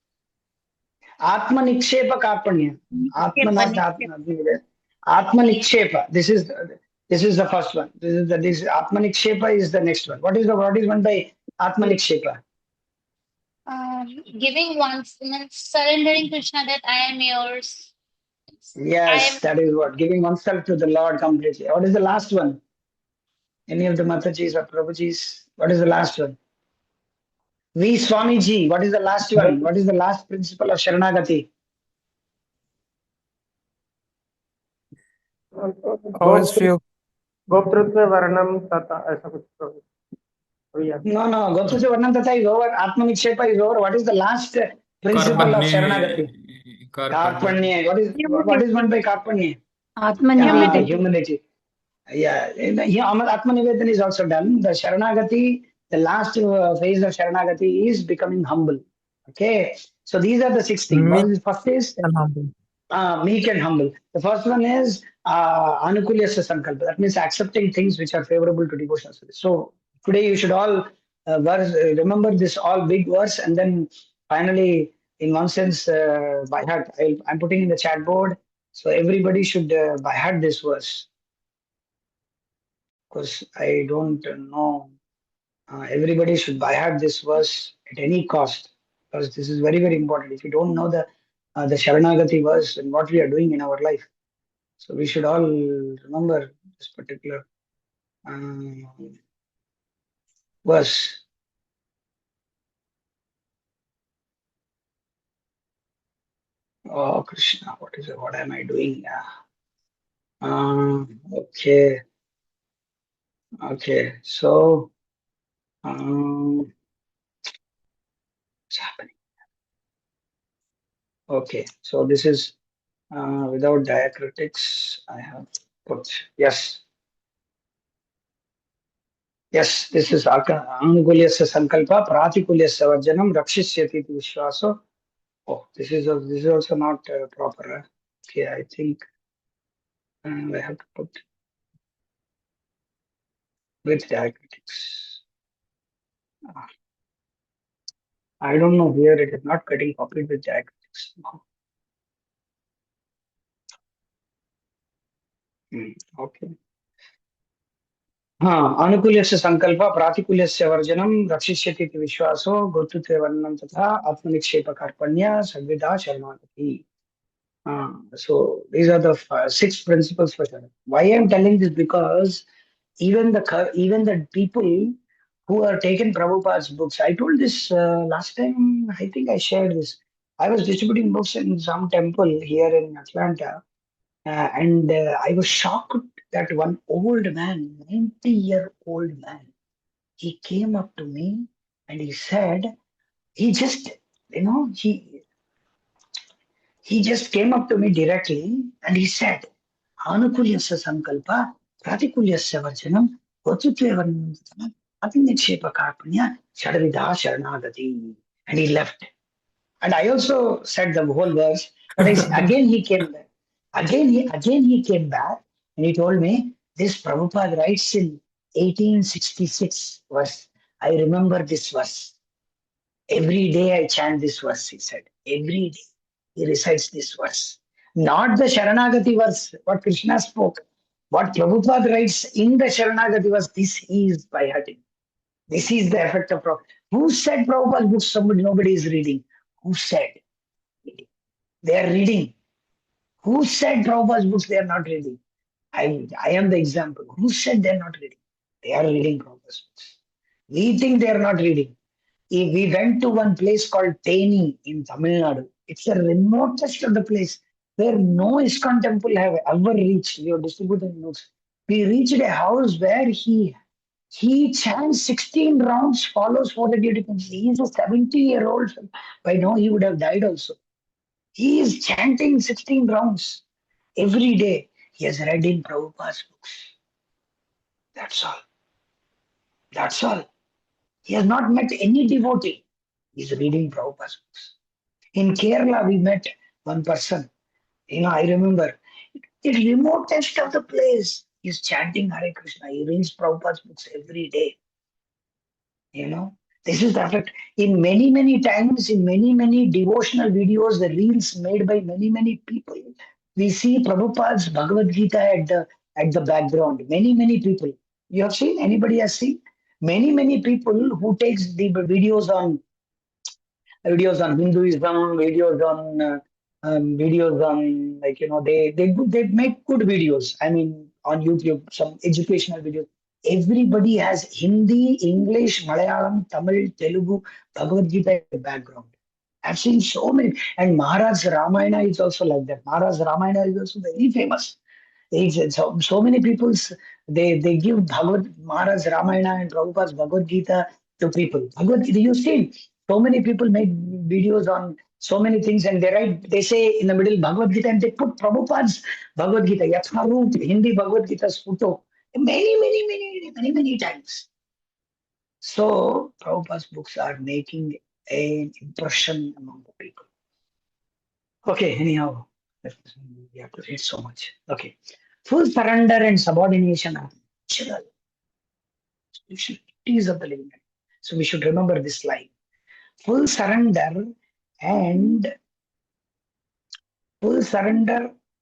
Atma Nikshepa Karpanya. Atma not Atma Nivedana. Atma Nikshepa. This is the first one. This Atma Nikshepa is the next one. What is one by Atma Nikshepa? Giving one's means surrendering Krishna that I am yours. Yes, that is what. Giving oneself to the Lord completely. What is the last one? Any of the Matajis or Prabhujis? What is the last one? V. Swamiji. What is the last one? What is the last principle of Sharanagati? Always few. Goptrutva Varnam Tata. ऐसा कुछ तो भैया. No. Goptrutva Varnam Tatha is over. Atma Nikshepa is over. What is the last principle of Sharanagati? Karpanya. What is meant by Karpanya? Humility. Humility. Yeah, Atma Nivedana is also done. The Sharanagati, the last phase of Sharanagati is becoming humble. Okay, so these are the 6 things. First is meek and humble. The first one is Anukulyasya Sankalpa. That means accepting things which are favorable to devotional service. So today you should all remember this all big verse, and then finally, in one sense, by heart. I'm putting in the chat board, so everybody should by heart this verse. Because I don't know, everybody should by heart this verse at any cost, because this is very, very important. If you don't know the Sharanagati verse and what we are doing in our life, so we should all remember this particular verse. Oh Krishna, what am I doing? Okay, so what's happening? Okay, so this is without diacritics. I have put yes. This is Anukulyasya Sankalpa Pratikulyasya Varjanam Rakshishyati Vishwaso. Oh, this is also not proper. Okay, I think I have to put with diacritics. I don't know where it is not getting copied with diacritics. Okay. Anukulyasya Sankalpa Pratikulyasya Varjanam Rakshishyati Vishwaso Gotutve Varnam Tatha Atmanikshepa Karpanya Sadvida Sharanagati. So these are the 6 principles for Sharanagati. Why I am telling this? Because even the people who are taken Prabhupada's books, I told this last time, I think I shared this. I was distributing books in some temple here in Atlanta, and I was shocked that one old man, 90-year-old man, he came up to me and he said, he just came up to me directly and he said, Anukulyasya Sankalpa, Pratikulyasya Varjanam, Gotutve Varnam, Atinikshepa Karpanya, Shadavida Sharanagati. And he left. And I also said the whole verse, but again he came back. Again he came back and he told me, this Prabhupada writes in 1866 verse. I remember this verse. Every day I chant this verse, he said. Every day he recites this verse. Not the Sharanagati verse, what Krishna spoke. What Prabhupada writes in the Sharanagati verse, this is by hearting. This is the effect of Prabhupada. Who said Prabhupada's books nobody is reading? Who said? They are reading. Who said Prabhupada's books they are not reading? I am the example. Who said they are not reading? They are reading Prabhupada's books. We think they are not reading. If we went to one place called Teni in Tamil Nadu. It's the remotest of the place where no ISKCON temple have ever reached. We are distributing notes. We reached a house where he chants 16 rounds, follows 480 devotees. He is a 70-year-old. By now he would have died also. He is chanting 16 rounds every day. He has read in Prabhupada's books. That's all. He has not met any devotee. He is reading Prabhupada's books. In Kerala, we met one person. I remember, the remotest of the place is chanting Hare Krishna. He reads Prabhupada's books every day. This is the effect. In many, many times, in many, many devotional videos, the reels made by many, many people, we see Prabhupada's Bhagavad Gita at the background. Many, many people. You have seen? Anybody has seen? Many, many people who takes the videos on Hinduism, videos on they make good videos. I mean, on YouTube, some educational videos. Everybody has Hindi, English, Malayalam, Tamil, Telugu, Bhagavad Gita in the background. I've seen so many, and Maharaj Ramayana is also like that. Maharaj Ramayana is also very famous. So many people they give Maharaj Ramayana and Prabhupada's Bhagavad Gita to people. Bhagavad Gita, you see, so many people make videos on so many things, and they say in the middle Bhagavad Gita, and they put Prabhupada's Bhagavad Gita, Yatharoop, Hindi Bhagavad Gita's photo, many times. So Prabhupada's books are making an impression among the people. Okay, anyhow, we have to read so much. Okay. Full surrender and subordination are natural duties of the living God. So we should remember this line. Full surrender,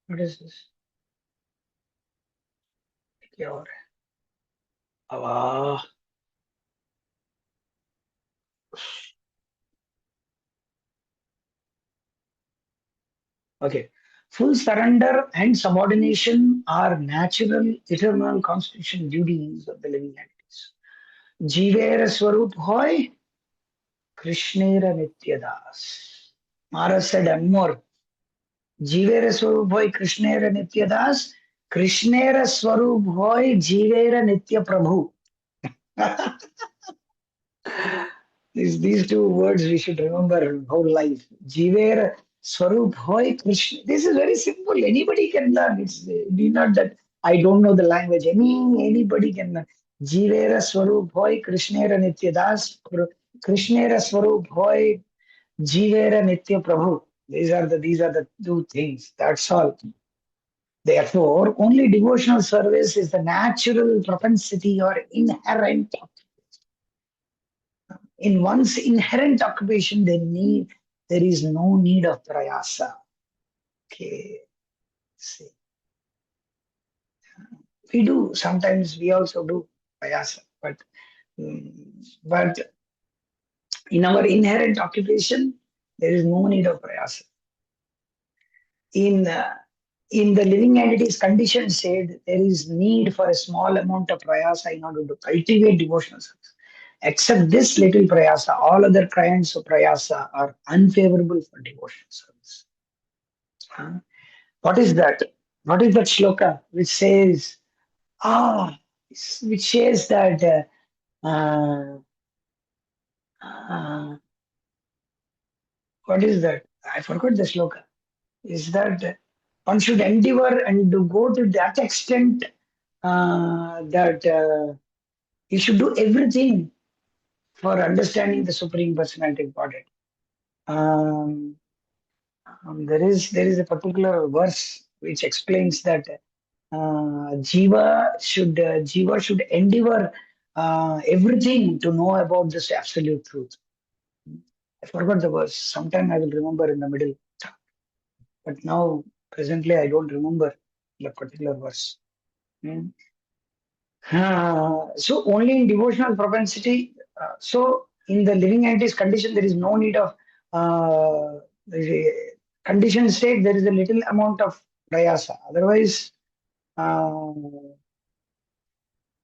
what is this? Okay. Full surrender and subordination are natural, eternal constitutional duties of the living entities. Jivera Swarup Hoy, Krishnera Nityadas. Maharaj said, and more. Jivera Swarup Hoy, Krishnera Nityadas. Krishnera Swarup Hoy, Jivera Nitya Prabhu. These two words we should remember whole life. Jiver Swarup Hoy Krishna. This is very simple. Anybody can learn. It's not that I don't know the language. Anybody can learn. Jivera Swarup Hoy Krishnera Nityadas. Krishnera Swarup Hoy Jivera Nitya Prabhu. These are the two things. That's all. Therefore, only devotional service is the natural propensity or inherent. In one's inherent occupation, there is no need of prayasa. Okay. See. We do, sometimes we also do prayasa, but in our inherent occupation, there is no need of prayasa. In the living entities condition said, there is need for a small amount of prayasa in order to cultivate devotional service. Except this little prayasa, all other kinds of prayasa are unfavorable for devotional service. What is that? What is that shloka which says, that what is that? I forgot the shloka. Is that one should endeavor and to go to that extent that you should do everything for understanding the Supreme Personality of Godhead. There is a particular verse which explains that Jiva should endeavor everything to know about this absolute truth. I forgot the verse. Sometime I will remember in the middle. But now, presently, I don't remember the particular verse. So only in devotional propensity. So in the living entities condition, there is no need of the condition state. There is a little amount of prayasa. Otherwise,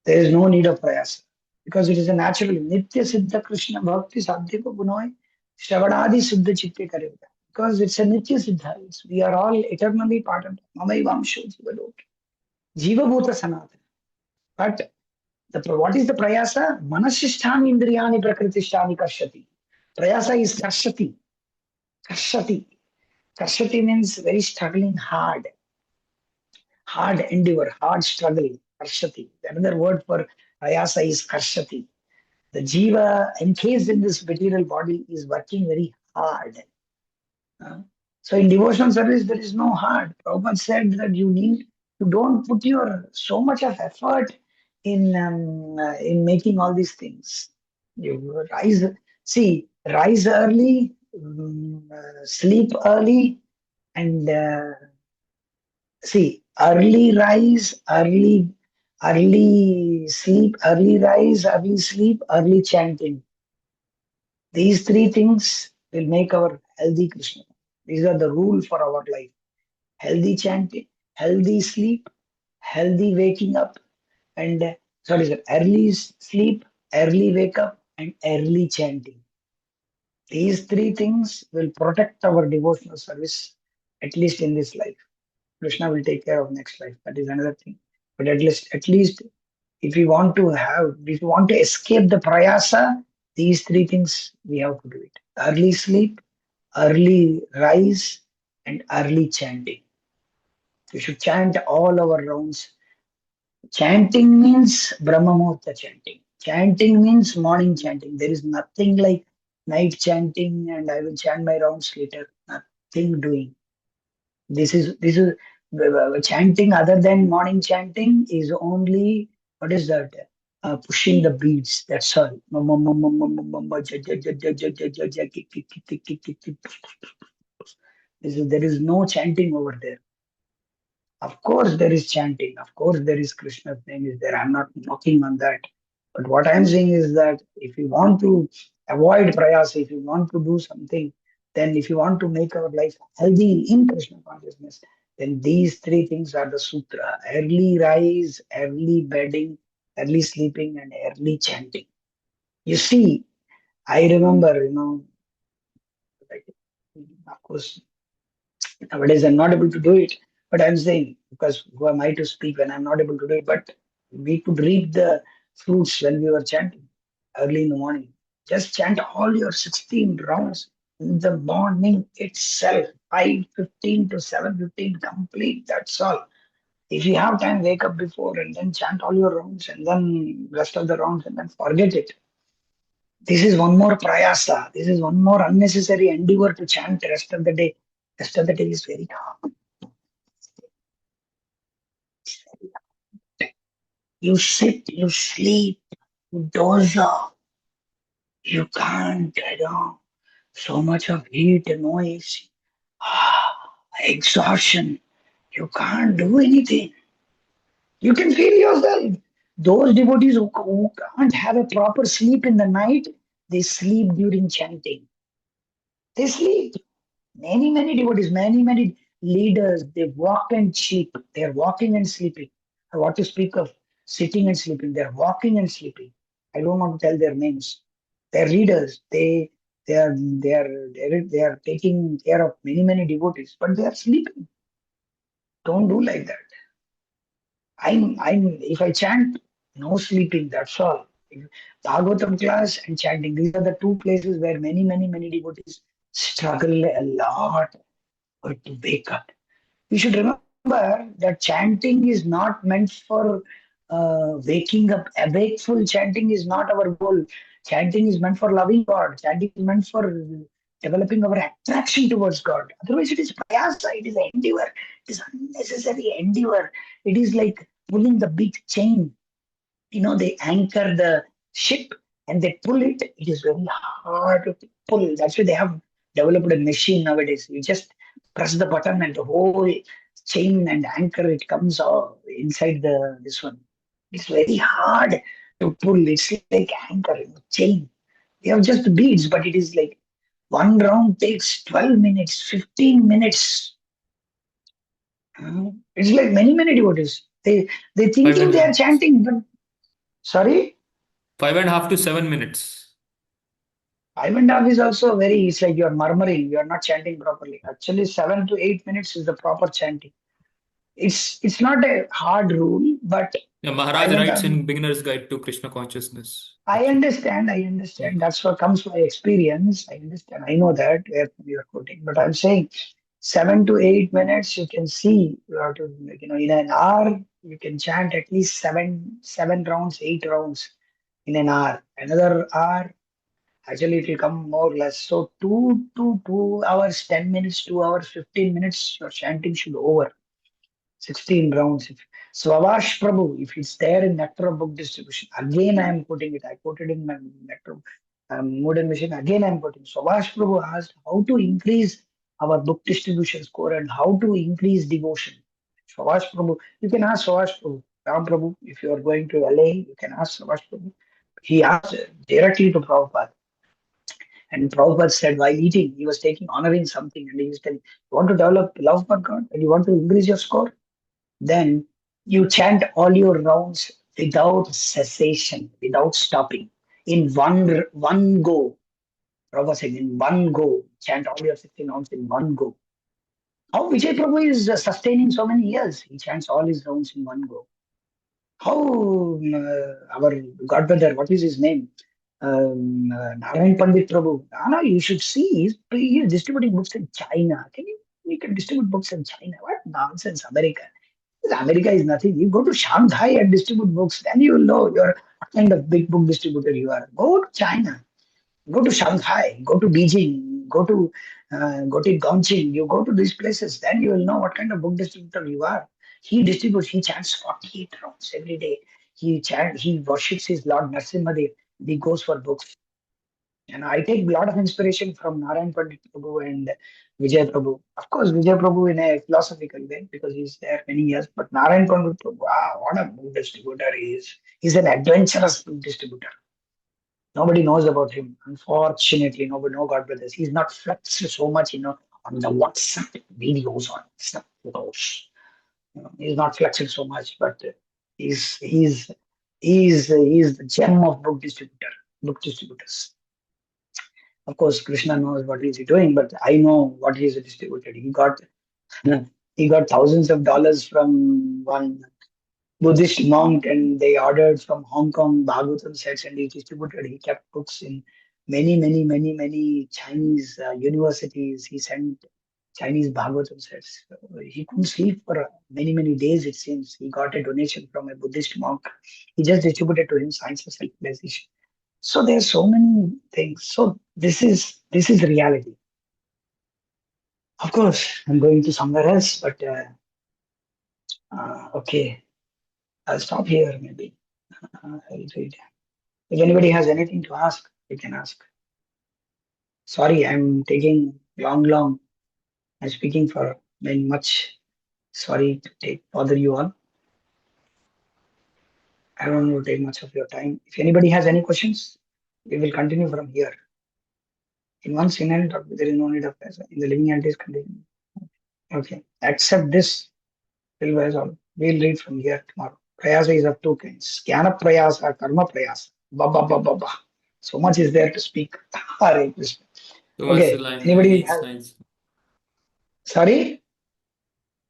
there is no need of prayasa because it is a natural nitya siddha Krishna bhakti sadhyaka gunoy shravanadi siddha chitte karevda. Because it's a nitya siddha. We are all eternally part of Mamaivamsho Jivaloki. Jiva bhuta sanatana. But what is the prayasa? Manasisthani indriyani prakritishtani karshati. Prayasa is karshati. Karshati. Karshati means very struggling hard. Hard endeavor, hard struggle. Karshati. Another word for prayasa is karshati. The jiva encased in this material body is working very hard. So in devotional service, there is no hard. Prabhupada said that you don't put your so much of effort in making all these things. You rise early, sleep early, and early rise, early sleep, early rise, early sleep, early chanting. These three things will make our healthy Krishna. These are the rule for our life. Healthy chanting, healthy sleep, healthy waking up, and early sleep, early wake up, and early chanting. These three things will protect our devotional service, at least in this life. Krishna will take care of next life. That is another thing. But at least if we want to escape the prayasa, these three things we have to do it. Early sleep, early rise, and early chanting. We should chant all our rounds. Chanting means Brahma Muhurta chanting. Chanting means morning chanting. There is nothing like night chanting and I will chant my rounds later. Nothing doing. This is chanting other than morning chanting is only, what is that? Pushing the beats. That's all. There is no chanting over there. Of course, there is chanting. Of course, there is Krishna's name is there. I'm not knocking on that. But what I'm saying is that if you want to avoid prayas, if you want to do something, then if you want to make our life healthy in Krishna consciousness, then these three things are the sutra: early rise, early bedding, early sleeping, and early chanting. You see, I remember, like, of course, nowadays I'm not able to do it, but I'm saying, because who am I to speak when I'm not able to do it? But we could reap the fruits when we were chanting early in the morning. Just chant all your 16 rounds in the morning itself, 5:15 to 7:15, complete. That's all. If you have time, wake up before and then chant all your rounds and then rest of the rounds and then forget it. This is one more prayasa. This is one more unnecessary endeavor to chant the rest of the day. Rest of the day is very hard. You sit, you sleep, you doze off. You can't, so much of heat and noise, exhaustion. You can't do anything. You can feel yourself. Those devotees who can't have a proper sleep in the night, they sleep during chanting. They sleep. Many devotees, many leaders, they walk and sleep. They're walking and sleeping. I want to speak of sitting and sleeping. They're walking and sleeping. I don't want to tell their names. They're leaders. They are taking care of many devotees, but they are sleeping. Don't do like that. If I chant, no sleeping, that's all. Bhagavatam class and chanting, these are the two places where many devotees struggle a lot to wake up. We should remember that chanting is not meant for waking up. A wakeful chanting is not our goal. Chanting is meant for loving God. Chanting is meant for developing our attraction towards God. Otherwise, it is prayasa, it is an endeavor, it is unnecessary endeavor. It is like pulling the big chain. They anchor the ship and they pull it. It is very hard to pull. That's why they have developed a machine nowadays. You just press the button and the whole chain and anchor, it comes out inside this one. It's very hard to pull. It's like anchor, chain. We have just beads, but it is like one round takes 12 minutes, 15 minutes. It's like many devotees. They thinking they are chanting, but sorry? 5.5 to 7 minutes. 5.5 is also it's like you're murmuring, you're not chanting properly. Actually, 7 to 8 minutes is the proper chanting. It's not a hard rule, but Yeah, Maharaj writes in Beginner's Guide to Krishna Consciousness. I understand. That's what comes from my experience. I understand. I know that where you're quoting, but I'm saying 7 to 8 minutes, you can see, you have to, in an hour, you can chant at least seven rounds, 8 rounds. in an hour. Another hour, actually it will come more or less. So 2 hours, 10 minutes, 2 hours, 15 minutes, your chanting should over. 16 rounds. Swavash Prabhu, if it's there in Nectar of Book Distribution, again I am putting it. I quoted in my Nectar Mood and Mission, again I am putting. Swavash Prabhu asked how to increase our book distribution score and how to increase devotion. Swavash Prabhu, you can ask Swavash Prabhu. Ram Prabhu, if you are going to LA, you can ask Swavash Prabhu. He asked directly to Prabhupada. And Prabhupada said while eating, he was honoring something, and he was telling, you want to develop love for God and you want to increase your score? Then you chant all your rounds without cessation, without stopping, in one go. Prabhupada said, in one go, chant all your 16 rounds in one go. How Vijay Prabhu is sustaining so many years? He chants all his rounds in one go. How our godbrother, what is his name? Narayan Pandit Prabhu. Nana, you should see, he's distributing books in China. You can distribute books in China? What nonsense, America. America is nothing. You go to Shanghai and distribute books, then you will know what kind of big book distributor you are. Go to China, go to Shanghai, go to Beijing, go to Gongqing. You go to these places, then you will know what kind of book distributor you are. He distributes. He chants 48 rounds every day. He worships his Lord Narasimhadev. He goes for books. And I take a lot of inspiration from Narayan Pandit Prabhu and Vijay Prabhu. Of course, Vijay Prabhu in a philosophical way because he's there many years. But Narayan Pandit Prabhu, wow, what a book distributor he is. He's an adventurous book distributor. Nobody knows about him. Unfortunately, nobody knows God brothers. He's not flexed so much, on the WhatsApp videos, on WhatsApp photos. He's not flexed so much, but he's the gem of book distributors. Of course, Krishna knows what is he doing, but I know what he is distributed. He got thousands of dollars from one Buddhist monk, and they ordered from Hong Kong Bhagavatam sets, and he distributed. He kept books in many Chinese universities. He sent Chinese Bhagavatam sets. He couldn't sleep for many days. It seems he got a donation from a Buddhist monk. He just distributed to him Science of Self-Realization. So there are so many things. So this is reality. Of course, I'm going to somewhere else, but okay, I'll stop here maybe. I'll read. If anybody has anything to ask, you can ask. Sorry, I'm taking long. I'm speaking for very much. Sorry to bother you all. I don't want to take much of your time. If anybody has any questions, we will continue from here. In one single talk, there is no need of pressure. In the living entities continue. Okay. Accept this. We'll read from here tomorrow. Prayasa is of two kinds. Jnana prayasa, karma prayasa. Ba. So much is there to speak. Hare Krishna. So Okay. Anybody has? nice. Sorry?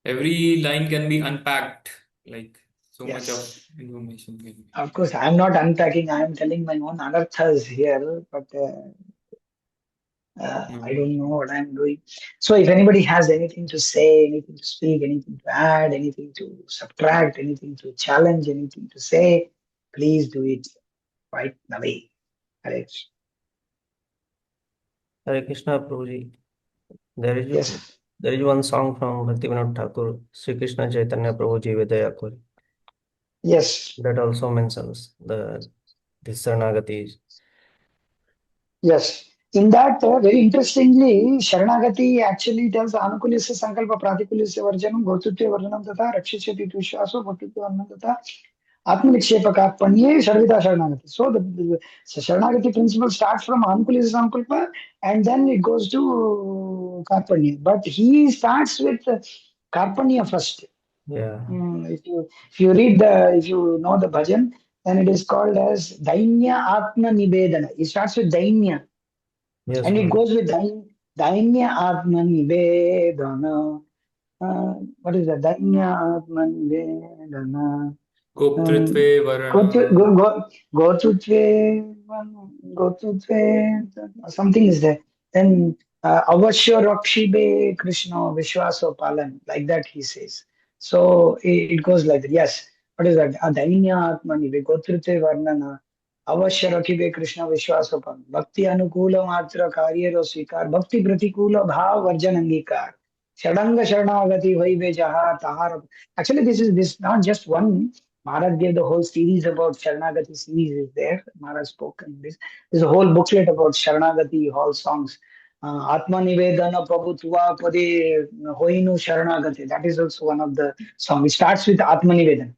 Every line can be unpacked, like so much of Yes. information can be. Of course, I am not unpacking. I am telling my own anarthas here, but I don't know what I am doing. So if anybody has anything to say, anything to speak, anything to add, anything to subtract, anything to challenge, anything to say, please do it right away. Hare Krishna. Hare Krishna, Prabhuji. Yes. There is one song from Bhaktivinoda Ṭ𝚑ā𝚔, Śrī Krishna Chaitanya Prabhuji Vidaya Kori. Yes. That also mentions the Saranagati. Yes. In that, very interestingly, Sharanagati actually tells Anukulisya Sankalpa Pratikulisya Varjanam Gotutya Varjanam Tata Rakshishati Tushvaso Gotutya Varjanam Tata Atmanikshepa Karpanye Sharvita Sharanagati. So the Sharanagati principle starts from Anukulisya Sankalpa and then it goes to Karpanye. But he starts with Karpanya first. Yeah. If you know the bhajan, then it is called as Dainya Atma Nivedana. It starts with Dainya. Yes, And it Prabhuji. goes with Dainya Atma Nivedana. What is that? Dainya Atma Nivedana. Goptritve Varana. Gotutve, something is there. Then Avashya Rakshibe Krishna Vishwaso Palan, like that he says. So it goes like that. Yes. What is that? Dainya Atmani, Gotritve Varnana, अवश्य रखिबे कृष्ण विश्वास पर भक्ति अनुकूल मात्र कार्य रो स्वीकार भक्ति प्रतिकूल भाव वर्जन अंगीकार षडंग शरणागति होइबे जहा तहार. Actually, this not just one. Maharaj gave the whole series about Sharanagati series is there. Maharaj spoke in this. There's a whole booklet about Sharanagati, all songs. Atma Nivedana Prabhu Tuva Pade Hoinu Sharanagati. That is also one of the songs. It starts with Atma Nivedana.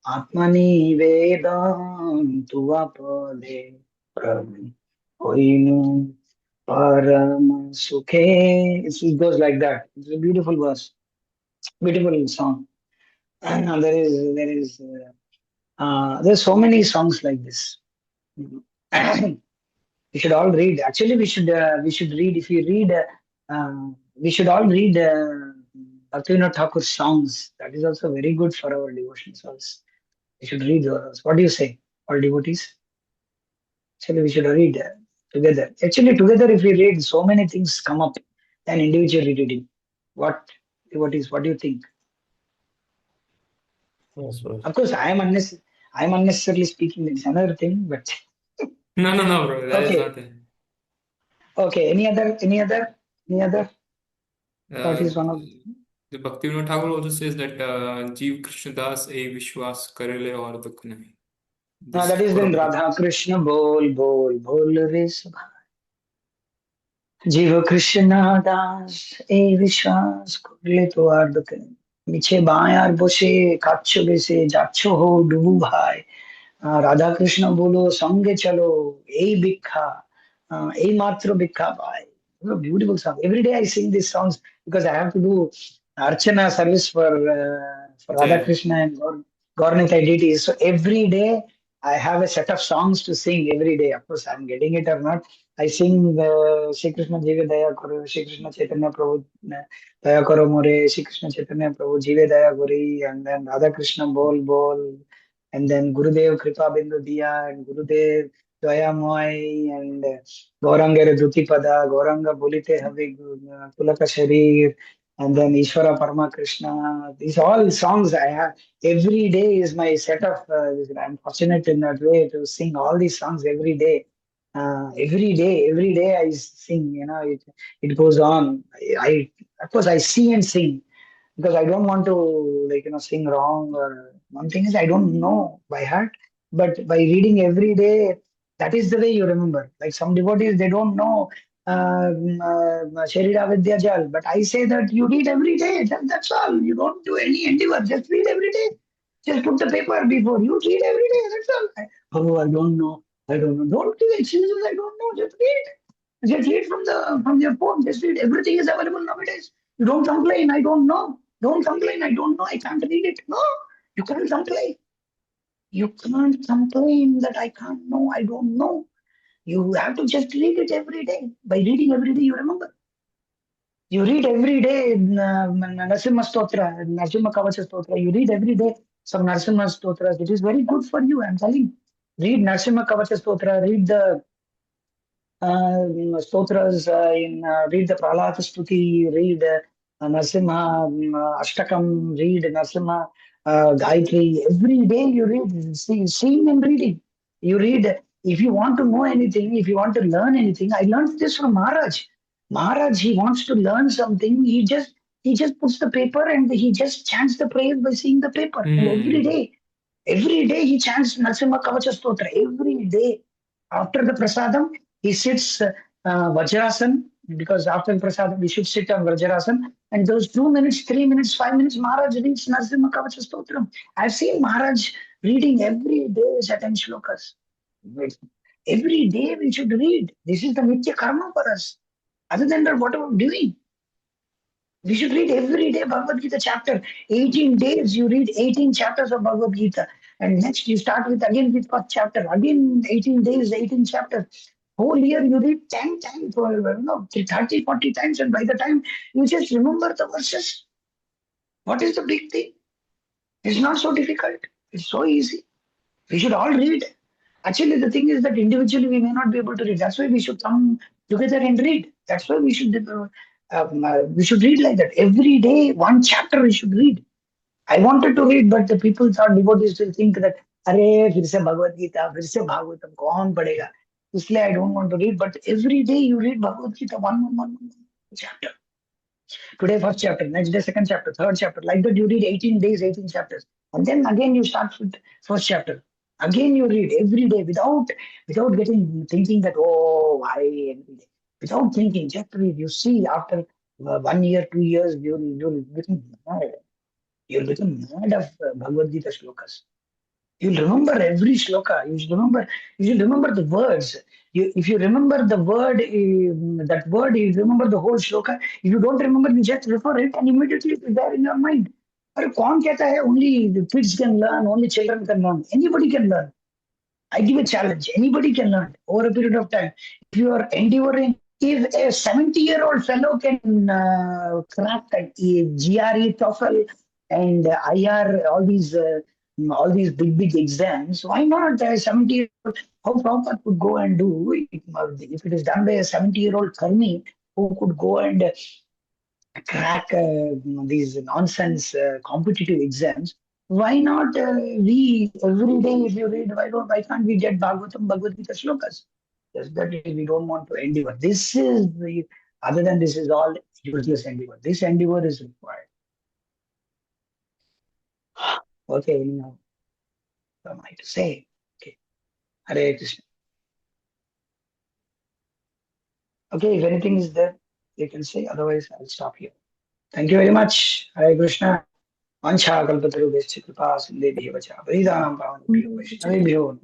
Atma Nivedana Tuva Pade Prabhu Hoinu Param Sukhe. It goes like that. It's a beautiful verse, beautiful song. And there's so many songs like this. We should all read. Actually, we should read. If you read, we should all read Bhaktivinoda Thakur's songs. That is also very good for our devotion souls. We should read those. What do you say, all devotees? Actually, we should read together. Actually, together, if we read, so many things come up than individually reading. What devotees? What do you think? Yes, bro. Of course, I am unnecessarily speaking. It's another thing, but No, bro. That is okay. not it. Okay. Any other? That is one of. The Bhaktivinoda Thakur also says that Jeev Krishna Das e Vishwas karele aur dukh nahi. No, that is in Radha Krishna bol re sabha. Jiva Krishna Das e Vishwas korle to ar dukh nahi. মিছে বাঁয়ার বসে কাচ্ছ বেসে যাচ্ছ হো ডুবু ভাই রাধা কৃষ্ণ বলো সঙ্গে চলো এই ভিক্ষা এই মাত্র ভিক্ষা পাই. Beautiful song. Every day I sing these songs because I have to do Archana service for Radha Krishna and Gaurnika deities. So every day I have a set of songs to sing every day. Of course, I'm getting it or not. I sing Shri Krishna Jive Daya Karo, Shri Krishna Chaitanya Prabhu Daya Karo More, Shri Krishna Chaitanya Prabhu Jive Daya Gori, and then Radha Krishna Bol, and then Gurudev Kripa Bindu Diya, and Gurudev Daya Moy, and Gauranga Dhuti Pada, Gauranga Bolite Have Kulaka Sharir, and then Ishvara Parama Krishna. These all songs I have. Every day is my set of. I'm fortunate in that way to sing all these songs every day. Every day I sing. It goes on. I of course I see and sing because I don't want to sing wrong. Or one thing is I don't know by heart, but by reading every day, that is the way you remember. Like some devotees, they don't know Śrīla Bhaktivinoda Ṭ𝚑ā𝚔𝚞, but I say that you read every day. That's all. You don't do any endeavor. Just read every day. Just put the paper before you. Read every day. That's all. Oh, I don't know. Don't give excuses. I don't know. Just read. Just read from your phone. Just read. Everything is available nowadays. You don't complain. I don't know. Don't complain. I don't know. I can't read it. No, you can't complain. You can't complain that I can't know. I don't know. You have to just read it every day. By reading every day, you remember. You read every day Narasimha Stotra, Narasimha Kavacha Stotra. You read every day some Narasimha Stotras. It is very good for you. I'm telling you. Read Narasimha Kavacha Stotra. Read the Stotras. Read the Prahlata Stuti. Read Narasimha Ashtakam. Read Narasimha Gayatri. Every day you read. Seeing and reading. You read. If you want to know anything, if you want to learn anything, I learned this from Maharaj. Maharaj, he wants to learn something. He just puts the paper and he just chants the prayers by seeing the paper. And every day he chants Narasimha Kavacha Stotra. Every day. After the prasadam, he sits Vajrasan, because after the prasadam, we should sit on Vajrasan. And those 2 minutes, 3 minutes, 5 minutes, Maharaj reads Narasimha Kavacha Stotra. I've seen Maharaj reading every day certain shlokas. Every day we should read. This is the Nitya Karma for us. Other than that, what are we doing? We should read every day Bhagavad Gita chapter. 18 days you read 18 chapters of Bhagavad Gita. And next you start with first chapter. Again 18 days, 18 chapters. Whole year you read 10 times, 30, 40 times. And by the time you just remember the verses. What is the big thing? It's not so difficult. It's so easy. We should all read. Actually, the thing is that individually we may not be able to read. That's why we should come together and read. That's why we should read like that. Every day, one chapter we should read. I wanted to read, but the people thought, devotees will think that अरे फिर से भगवत गीता, फिर से भागवतम कौन पढ़ेगा? इसलिए I don't want to read, but every day you read Bhagavad Gita, one chapter. Today first chapter, next day second chapter, third chapter. Like that you read 18 days, 18 chapters. And then again you start with first chapter. Again you read every day without getting thinking that, oh, why every day? Without thinking, just read. You see after 1 year, 2 years, you'll become mad. You'll become mad of Bhagavad Gita shlokas. You'll remember every shloka. You should remember the words. If you remember the word, that word, you remember the whole shloka. If you don't remember, you just refer it and immediately it is there in your mind. But कौन कहता है only the kids can learn, only children can learn? Anybody can learn. I give a challenge. Anybody can learn over a period of time. If you are endeavoring, if a 70-year-old fellow can crack a GRE, TOEFL, and IR, all these big exams, why not a 70-year-old? How Prabhupada could go and do it, if it is done by a 70-year-old Karmi who could go and crack these nonsense competitive exams? Why not we every day if you read? Why can't we get Bhagavad Gita shlokas? Just that we don't want to endeavor. This is the other than this is all useless endeavor. This endeavor is required. Okay, now what am I to say? Okay, Hare Krishna. Okay, if anything is there, you can say. Otherwise, I'll stop here. Thank you very much. Hare Krishna. Vancha kalpatarubhescha kripa sindhebhyo vacha vridanam pavanebhyo vaishnavebhyo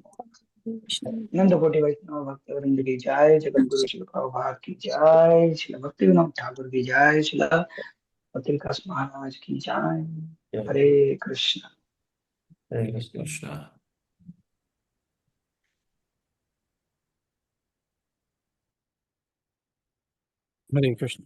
नमो नंद कोटि वैष्णव भक्त वृंद की जय, जगत गुरु श्री प्रभुपाद की जय, श्रील भक्तिविनोद ठाकुर की जय, श्रील बद्रिकाश महाराज की जय। हरे Krishna. Hare Krishna. Krishna. Hare Krishna.